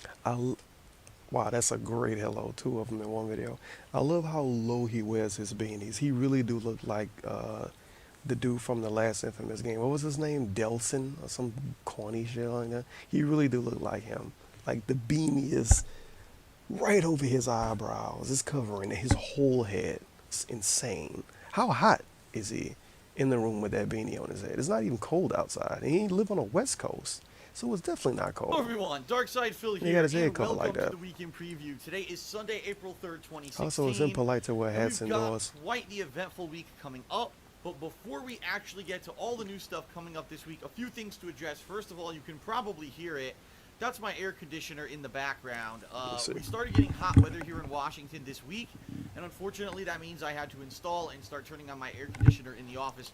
Wow, that's a great hello. 2 of them in one video. I love how low he wears his beanies. He really do look like the dude from the last Infamous game. What was his name? Delson or some corny shit like that. He really do look like him. Like the beanie is right over his eyebrows. It's covering his whole head. It's insane. How hot is he in the room with that beanie on his head? It's not even cold outside. He ain't live on the West Coast. So it's definitely not cold. Hello everyone, DarkSyde Phil here, He got his head and covered welcome like that. to the weekend preview. Today is Sunday, April 3rd, 2016. Also, it's impolite to wear hats and we've indoors. got quite the eventful week coming up. But before we actually get to all the new stuff coming up this week, a few things to address. First of all, you can probably hear it. That's my air conditioner in the background. We started getting hot weather here in Washington this week, and unfortunately that means I had to install and start turning on my air conditioner in the office.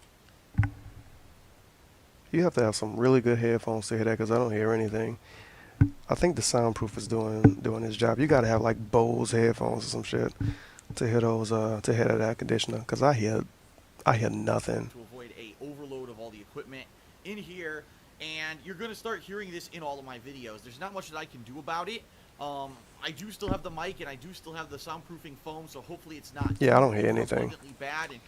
You have to have some really good headphones to hear that because I don't hear anything. I think the soundproof is doing his job. You got to have like Bose headphones or some shit to hear those to hear that air conditioner because I hear nothing. To avoid a overload of all the equipment in here, and you're going to start hearing this in all of my videos. There's not much that I can do about it. I do still have the mic and I do still have the soundproofing foam, so hopefully it's not. Yeah, I don't hear anything. Bad, and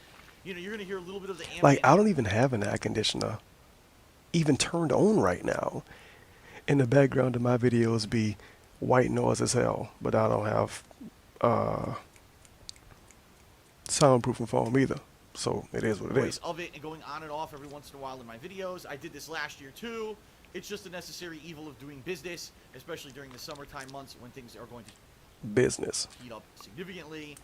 you know you're going to hear a little bit of the ambient. Like I don't even have an air conditioner even turned on right now. In the background of my videos be white noise as hell, but I don't have soundproofing foam either. So it is what it is. Of it and going on and off every once in a while in my videos. I did this last year too. It's just a necessary evil of doing business, especially during the summertime months when things are going to heat up significantly.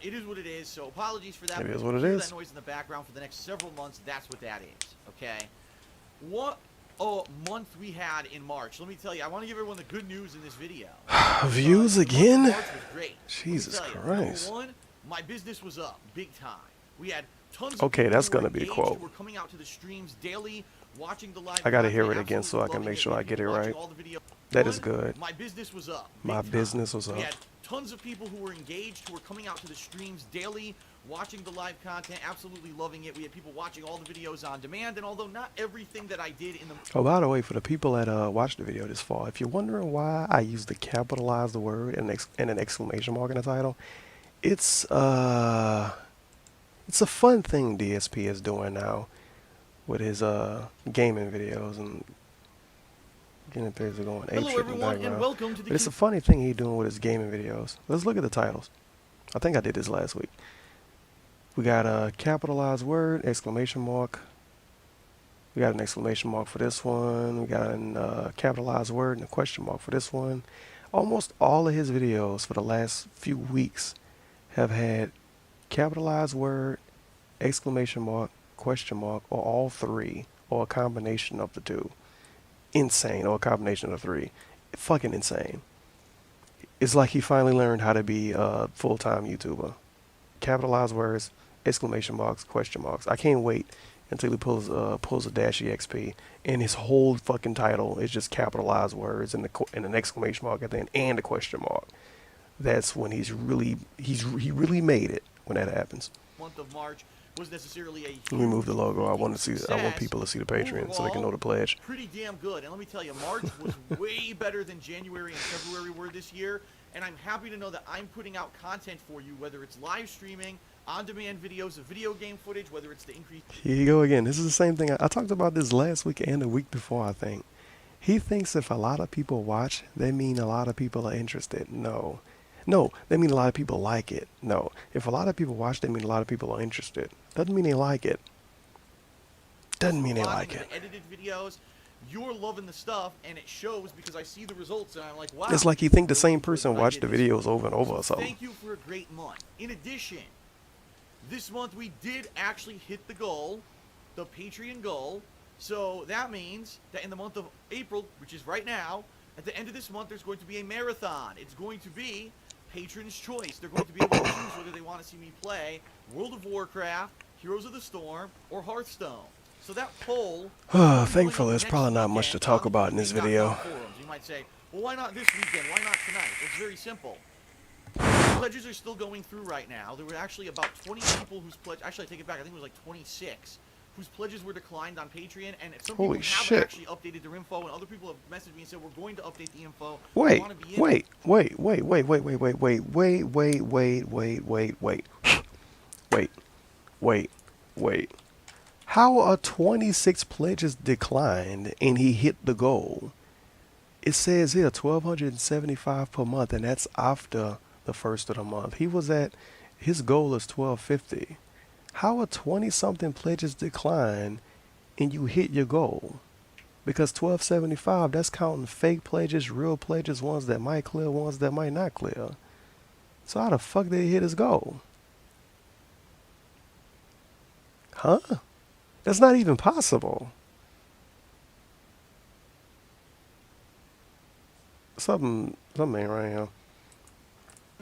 It is what it is, so apologies for that. It is what it is. That noise in the background for the next several months, that's what that is, okay? What a month we had in March. Let me tell you, I want to give everyone the good news in this video. Views again? March was great. Jesus Number Christ. one, my business was up big time. We had tons of Okay, people that's who gonna were be a engaged, quote. who were coming out to the streams daily, watching the live. I gotta content, hear it again so I absolutely can make loving sure I get it watching right. all the videos. That is good. My business was up. My big business time. was We up. had tons of people who were engaged, who were coming out to the streams daily, watching the live content, absolutely loving it. We had people watching all the videos on demand, and although not everything that I did in the... Oh, by the way, for the people that watched the video this far, if you're wondering why I use the capitalized word and an exclamation mark in the title, it's a fun thing DSP is doing now with his gaming videos and getting things going apeshit Hello in the everyone, and background. welcome to the... But it's a funny thing he's doing with his gaming videos. Let's look at the titles. I think I did this last week. We got a capitalized word, exclamation mark. We got an exclamation mark for this one. We got a capitalized word and a question mark for this one. Almost all of his videos for the last few weeks have had capitalized word, exclamation mark, question mark, or all three, or a combination of the two. Insane, or a combination of the three. Fucking insane. It's like he finally learned how to be a full-time YouTuber. Capitalized words, exclamation marks, question marks. I can't wait until he pulls a dash EXP and his whole fucking title is just capitalized words and an exclamation mark at the end and a question mark. That's when he really made it when that happens. month of March was necessarily a Let me move the logo. I want success. people to see the Patreon so they can know the pledge. Pretty damn good. And let me tell you, March was way better than January and February were this year. And I'm happy to know that I'm putting out content for you, whether it's live streaming, on-demand videos of video game footage, whether it's the increase... Here you go again. This is the same thing. I talked about this last week and the week before, I think. He thinks if a lot of people watch, they mean a lot of people are interested. No. No, they mean a lot of people like it. No. If a lot of people watch, they mean a lot of people are interested. Doesn't mean they like it. Doesn't mean they like it. Edited videos, you're loving the stuff, and it shows because I see the results, and I'm like, wow. It's like you think the same person watched the videos over and over or something. Thank you for a great month. In addition, this month we did actually hit the goal, the Patreon goal. So that means that in the month of April, which is right now, at the end of this month, there's going to be a marathon. It's going to be Patron's Choice. They're going to be able to choose whether they want to see me play World of Warcraft, Heroes of the Storm, or Hearthstone. So that poll... Thankfully, there's probably not much to talk about in this video. You might say, well, why not this weekend? Why not tonight? It's very simple. Pledges are still going through right now. There were actually about 20 people whose pledge... Actually, I take it back. I think it was like 26 whose pledges were declined on Patreon, and some people haven't actually updated their info, and other people have messaged me and said, we're going to update the info. Wait. How are 26 pledges declined and he hit the goal? It says here 1,275 per month, and that's after the first of the month. His goal is 1,250. How are 20-something pledges declined and you hit your goal? Because 1,275, that's counting fake pledges, real pledges, ones that might clear, ones that might not clear. So how the fuck did he hit his goal? Huh? That's not even possible. Something ain't right here.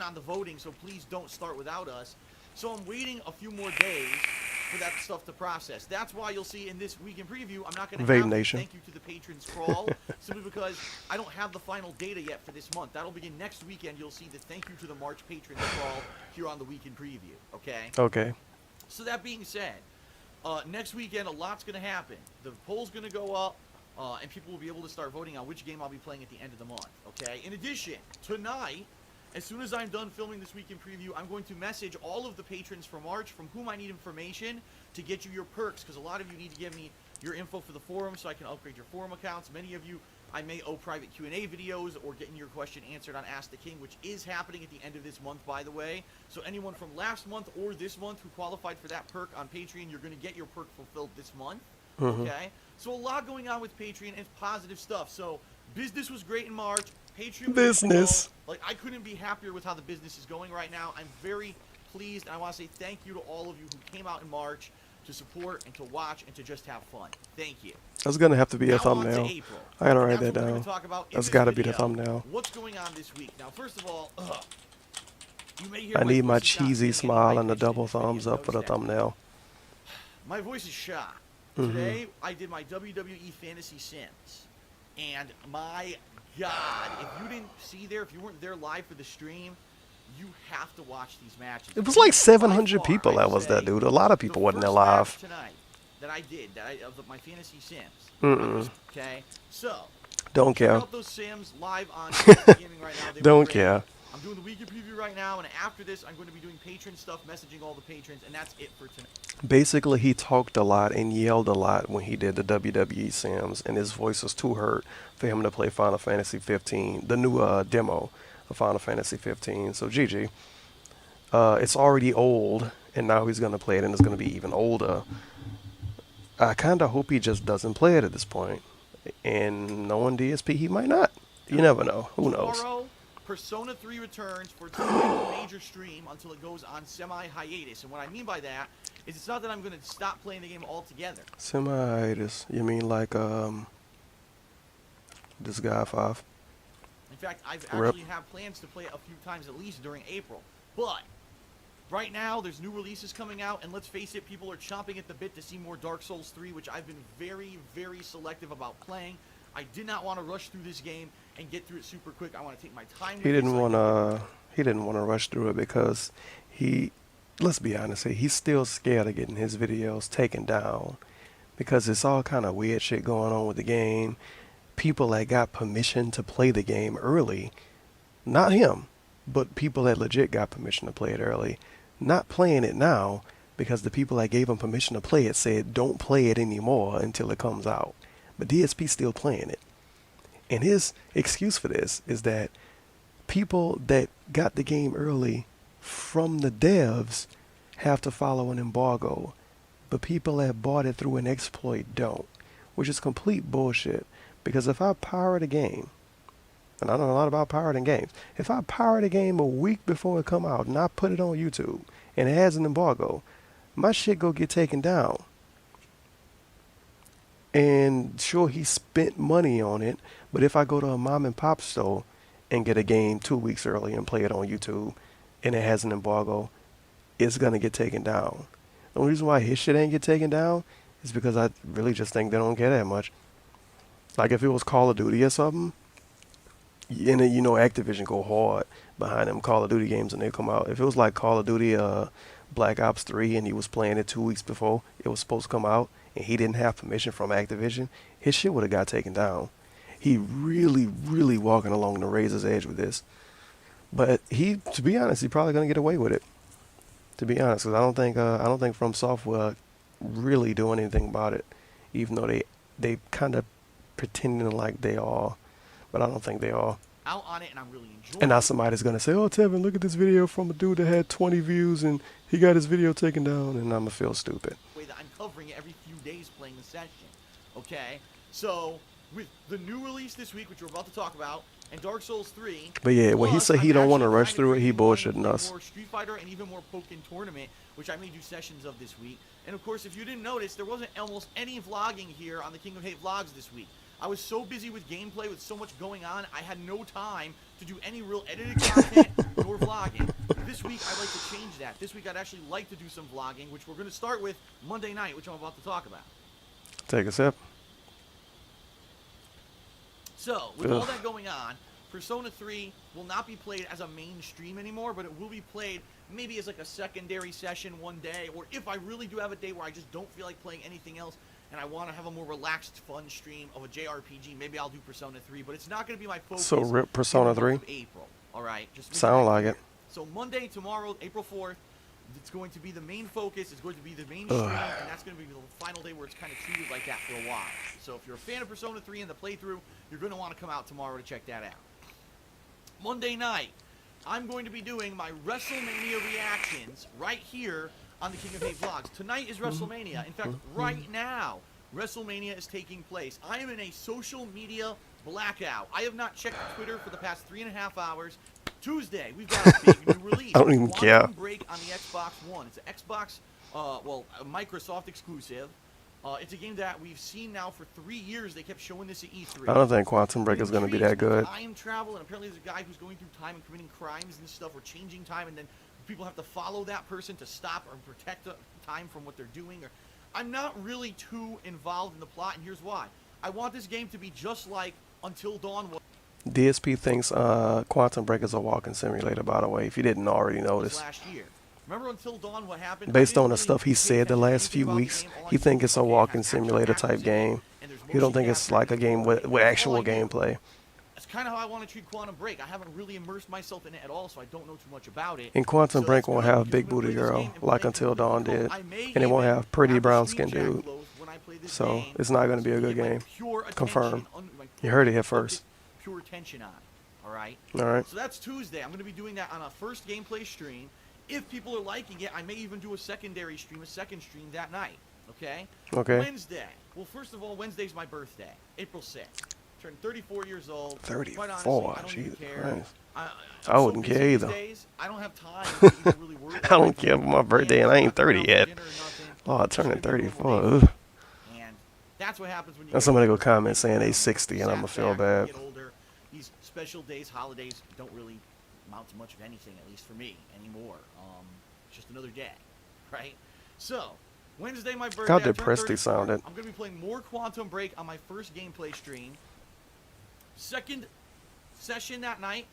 On the voting, so please don't start without us. So I'm waiting a few more days for that stuff to process. That's why you'll see in this week in preview, I'm not going to have a thank you to the patrons crawl, simply because I don't have the final data yet for this month. That'll begin next weekend. You'll see the thank you to the March patrons crawl here on the week in preview. Okay? Okay. So that being said, next weekend a lot's going to happen. The poll's going to go up, and people will be able to start voting on which game I'll be playing at the end of the month. Okay? In addition, tonight, as soon as I'm done filming this week in preview, I'm going to message all of the patrons for March from whom I need information to get you your perks, because a lot of you need to give me your info for the forum so I can upgrade your forum accounts. Many of you, I may owe private Q&A videos or getting your question answered on Ask the King, which is happening at the end of this month, by the way. So anyone from last month or this month who qualified for that perk on Patreon, you're going to get your perk fulfilled this month. Okay? So a lot going on with Patreon, and it's positive stuff. So business was great in March. Patreon business. Like, I couldn't be happier with how the business is going right now. I'm very pleased, and I want to say thank you to all of you who came out in March to support and to watch and to just have fun. Thank you. That's going to have to be a thumbnail. I gotta write that down. That's got to be the thumbnail. What's going on this week? Now, first of all, you may hear I need my cheesy smile and the double thumbs up for the thumbnail. My voice is shot. Today, I did my WWE Fantasy Sims. And my God, if you didn't see there, if you weren't there live for the stream, You have to watch these matches. It was like By 700 far, people I that will was there, say, dude. A lot of the people wasn't there first match live. tonight that I did, of my fantasy Sims. Mm-mm. Okay, so Don't check care. out those Sims live on DSP Gaming right now. They were Don't great. care. I'm doing the weekend preview right now, and after this, I'm going to be doing patron stuff, messaging all the patrons, and that's it for tonight. Basically, he talked a lot and yelled a lot when he did the WWE Sims, and his voice was too hurt for him to play Final Fantasy 15, the new demo of Final Fantasy 15. So, GG. It's already old, and now he's going to play it, and it's going to be even older. I kind of hope he just doesn't play it at this point. And knowing DSP, he might not. You never know. Who knows? Tomorrow, Persona 3 returns for a major stream until it goes on semi-hiatus. And what I mean by that is it's not that I'm going to stop playing the game altogether. Semi-hiatus. You mean like, this guy 5? In fact, I've Rip. actually have plans to play it a few times at least during April. But right now, there's new releases coming out, and let's face it, people are chomping at the bit to see more Dark Souls 3, which I've been very, very selective about playing. I did not want to rush through this game and get through it super quick. I want to take my time. He didn't want to. He didn't want to rush through it because he. Let's be honest. He's still scared of getting his videos taken down because it's all kind of weird shit going on with the game. People that got permission to play the game early, not him, but people that legit got permission to play it early, not playing it now because the people that gave him permission to play it said don't play it anymore until it comes out. But DSP's still playing it. And his excuse for this is that people that got the game early from the devs have to follow an embargo, but people that bought it through an exploit don't, which is complete bullshit. Because if I pirate a game, and I know a lot about pirating games, if I pirate a game a week before it come out and I put it on YouTube and it has an embargo, my shit go get taken down. And sure, he spent money on it, but if I go to a mom and pop store and get a game 2 weeks early and play it on YouTube and it has an embargo, it's gonna get taken down. The only reason why his shit ain't get taken down is because I really just think they don't care that much. Like if it was Call of Duty or something, and you know Activision go hard behind them Call of Duty games when they come out. If it was like Call of Duty Black Ops 3 and he was playing it 2 weeks before it was supposed to come out and he didn't have permission from Activision, his shit would have got taken down. He really, really walking along the razor's edge with this. But he, to be honest, he's probably gonna get away with it. To be honest, because I don't think From Software really doing anything about it, even though they kind of pretending like they are, but I don't think they are. Out on it, and I'm really enjoying And now it. somebody's gonna say, "Oh, Tevin, look at this video from a dude that had 20 views and he got his video taken down," and I'ma feel stupid. Way that I'm covering it every few days playing the session. Okay? So, with the new release this week, which we're about to talk about, and Dark Souls 3. But yeah, when he plus, said he I'm don't want to actually rush kinda through it, he creating one bullshitting with us. More Street Fighter and even more Pokken Tournament, which I may do sessions of this week. And of course, if you didn't notice, there wasn't almost any vlogging here on the King of Hate vlogs this week. I was so busy with gameplay, with so much going on, I had no time to do any real edited content nor vlogging. This week, I'd like to change that. This week, I'd actually like to do some vlogging, which we're going to start with Monday night, which I'm about to talk about. Take a sip. So, with all that going on, Persona 3 will not be played as a mainstream anymore, but it will be played maybe as like a secondary session one day, or if I really do have a day where I just don't feel like playing anything else, and I want to have a more relaxed, fun stream of a JRPG, maybe I'll do Persona 3, but it's not going to be my focus. So rip Persona in the month 3? of April, all right? Just Sound like it. So Monday, tomorrow, April 4th, it's going to be the main focus. It's going to be the main stream, and that's going to be the final day where it's kind of treated like that for a while. So if you're a fan of Persona 3 and the playthrough, you're going to want to come out tomorrow to check that out. Monday night, I'm going to be doing my WrestleMania reactions right here on the King of Hate vlogs. Tonight is WrestleMania. In fact, right now, WrestleMania is taking place. I am in a social media blackout. I have not checked Twitter for the past 3.5 hours. Tuesday, we've got a big new release. I don't even care. Quantum Break on the Xbox One. It's an Xbox, a Microsoft exclusive. It's a game that we've seen now for 3 years. They kept showing this at E3. I don't think Quantum Break is going to be that good. Time travel, and apparently there's a guy who's going through time and committing crimes and stuff, or changing time, and then people have to follow that person to stop or protect time from what they're doing. Or I'm not really too involved in the plot, and here's why. I want this game to be just like Until Dawn was. DSP thinks Quantum Break is a walking simulator, by the way, if you didn't already notice. Last year. Remember Until Dawn what happened? Based on the stuff he said the last few weeks, he think it's a walking simulator type game. He don't think it's like a game with actual gameplay. That's kind of how I want to treat Quantum Break. I haven't really immersed myself in it at all, so I don't know too much about it. And Quantum Break won't have Big Booty Girl like Until Dawn did. And it won't have Pretty Brown Skin Dude. So it's not going to be a good game. Confirmed. You heard it here first. Pure attention on it. Alright? Alright. So that's Tuesday. I'm going to be doing that on a first gameplay stream. If people are liking it, I may even do a secondary stream, a second stream that night. Okay? Okay. Wednesday. Well, first of all, Wednesday's my birthday. April 6th. Turned 34 years old. 34? Honestly, Jesus care. Christ. I'm I wouldn't so care either. Days, I don't have time to even really worry I don't care about my birthday and I ain't 30 yet. Oh, turning 34. Ugh. And that's what happens when you And somebody go comment saying they 60 and I'm going to feel bad. get older. These special days, holidays don't really amount to much of anything, at least for me, anymore. It's just another day, right? So, Wednesday, my birthday. How depressed he sounded. I'm going to be playing more Quantum Break on my first gameplay stream. Second session that night.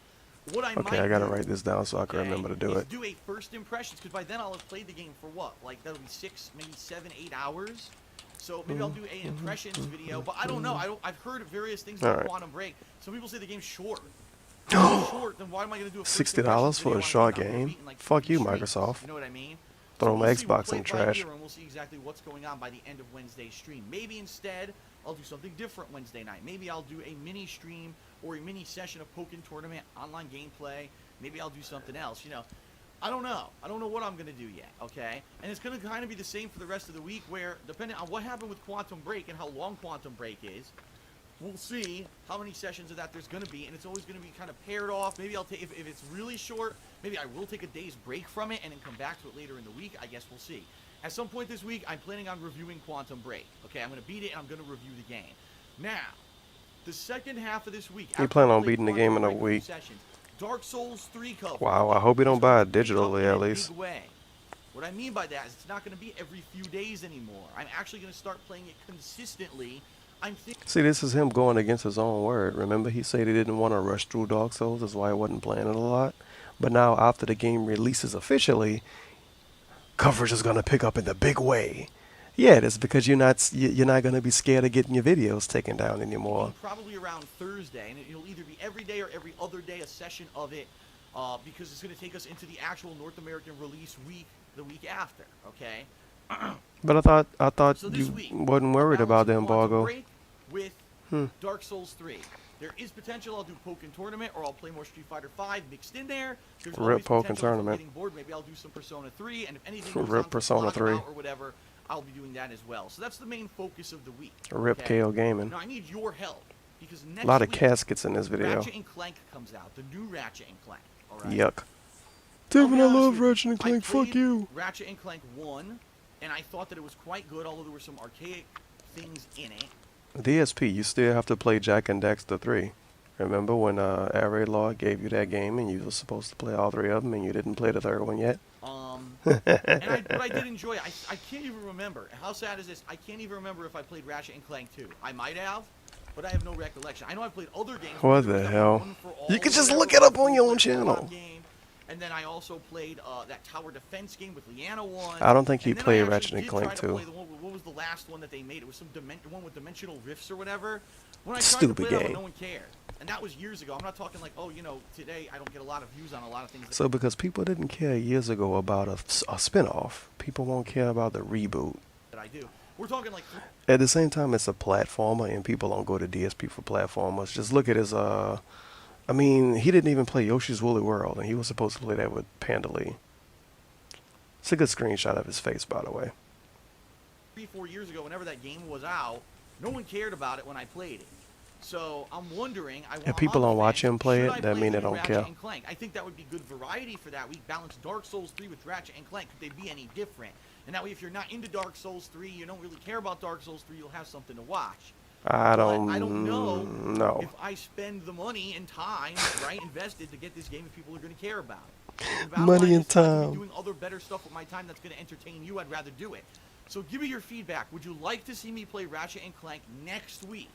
What I Okay, I gotta write this down so I can remember to do it. Do a first impressions, because by then I'll have played the game for what? Like, that'll be 6, maybe 7, 8 hours. So maybe I'll do an impressions video, but I don't know. I've heard various things about Quantum Break. Some people say the game's short. Short, then why am I gonna do a first $60 for a short game? Fuck you, Microsoft. You know what I mean? Throw my we'll Xbox in the trash. And we'll see exactly what's going on by the end of Wednesday's stream. Maybe instead I'll do something different Wednesday night. Maybe I'll do a mini stream or a mini session of Pokken Tournament online gameplay. Maybe I'll do something else. You know, I don't know. I don't know what I'm gonna do yet. Okay, and it's gonna kind of be the same for the rest of the week. Where depending on what happened with Quantum Break and how long Quantum Break is, we'll see how many sessions of that there's going to be, and it's always going to be kind of paired off. Maybe I'll take, if it's really short, maybe I will take a day's break from it and then come back to it later in the week. I guess we'll see. At some point this week, I'm planning on reviewing Quantum Break. Okay, I'm going to beat it, and I'm going to review the game. Now, the second half of this week... You plan on beating the game in a week? Dark Souls 3 cover. Wow, I hope you don't buy it digitally at least. What I mean by that is it's not going to be every few days anymore. I'm actually going to start playing it consistently. See, this is him going against his own word. Remember, he said he didn't want to rush through Dark Souls. That's why he wasn't playing it a lot. But now, after the game releases officially, coverage is going to pick up in the big way. Yeah, that's because you're not going to be scared of getting your videos taken down anymore. Probably around Thursday, and it'll either be every day or every other day a session of it, because it's going to take us into the actual North American release week, the week after. Okay. But I thought so you wasn't worried about the embargo. With Dark Souls 3. There is potential I'll do Pokken Tournament, or I'll play more Street Fighter 5 mixed in there. There's Rip Pokken Tournament. Getting bored, maybe I'll do some Persona 3, and if anything goes Rip Persona 3 or whatever, I'll be doing that as well. So that's the main focus of the week. Rip KO Gaming. Now I need your help, because next a lot of week, caskets in this video. Ratchet and Clank comes out, the new Ratchet and Clank. All right? Yuck. Devin, I love Ratchet and Clank. Fuck you. Ratchet and Clank 1, and I thought that it was quite good, although there were some archaic things in it. DSP, you still have to play Jack and Daxter 3. Remember when Array Law gave you that game and you were supposed to play all 3 of them and you didn't play the 3rd one yet? But I did enjoy it. I can't even remember. How sad is this? I can't even remember if I played Ratchet and Clank 2. I might have, but I have no recollection. I know I played other games. What the hell? You can just look it up on your own channel. And then I also played that tower defense game with Leanna 1. I don't think you played Ratchet and Clank 2. What was the last one that they made? It was some one with dimensional rifts or whatever. When I tried Stupid to play game. That, no one cared. And that was years ago. I'm not talking like, oh, you know, today I don't get a lot of views on a lot of things. So because people didn't care years ago about a spinoff, people won't care about the reboot. That I do. We're talking like... At the same time, it's a platformer, and people don't go to DSP for platformers. Just look at his... I mean, he didn't even play Yoshi's Woolly World, and he was supposed to play that with Panda Lee. It's a good screenshot of his face, by the way. 3-4 years ago, whenever that game was out, no one cared about it when I played it. So I'm wondering... If people don't watch him play it, that means they don't care. I think that would be good variety for that week. Balance Dark Souls 3 with Ratchet and Clank. Could they be any different? And that way, if you're not into Dark Souls 3, you don't really care about Dark Souls 3, you'll have something to watch. I don't know if I spend the money and time, right, invested to get this game if people are going to care about it. Money and time. Doing other better stuff with my time that's going to entertain you, I'd rather do it. So give me your feedback. Would you like to see me play Ratchet and Clank next week?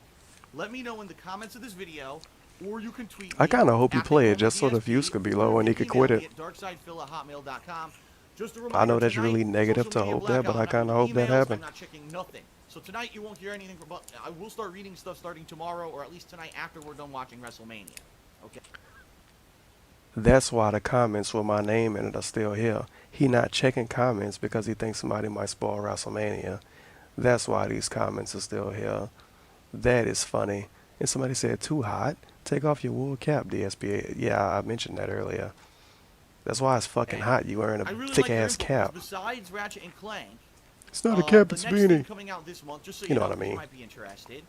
Let me know in the comments of this video, or you can tweet I me kind of hope he at the played Hammer just so the DSP, views could be or low you and he can could quit email it. me at darksydephil@hotmail.com. Just a I reminder, know that's tonight, really negative social to media hope that, blackout. but I I'm not kind of doing hope that emails. I'm happened. not checking nothing. So tonight you won't hear anything from. But I will start reading stuff starting tomorrow, or at least tonight after we're done watching WrestleMania. Okay. That's why the comments with my name in it are still here. He not checking comments because he thinks somebody might spoil WrestleMania. That's why these comments are still here. That is funny. And somebody said, too hot? Take off your wool cap, DSP. Yeah, I mentioned that earlier. That's why it's fucking And hot. You wearing a I really thick like your ass input because cap. besides Ratchet and Clank, It's not a cap, the it's a next thing beanie. coming out this month, just so You you know know, what I 'cause you mean. might be interested,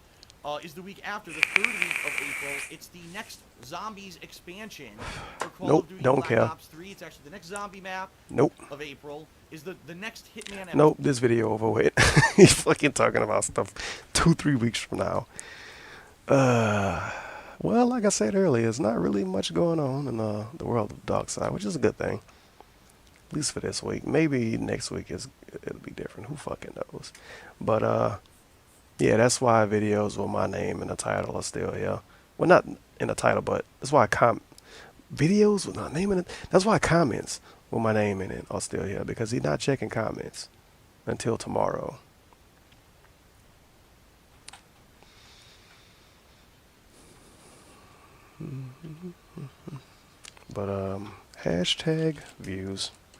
is the week after, the 3rd week of April. It's the next Zombies expansion for Call Nope, of Duty don't Black care. Ops 3. It's actually the next zombie map Nope. of April. Is the next Hitman episode. Nope, this video over with. He's fucking talking about stuff 2-3 weeks from now. Well, like I said earlier, there's not really much going on in the world of DarkSyde, which is a good thing. At least for this week. Maybe next week it'll be different. Who fucking knows? But yeah, that's why videos with my name in the title are still here. Well, not in the title, but that's why videos with my name in it. That's why comments with my name in it are still here, because he's not checking comments until tomorrow. But hashtag views.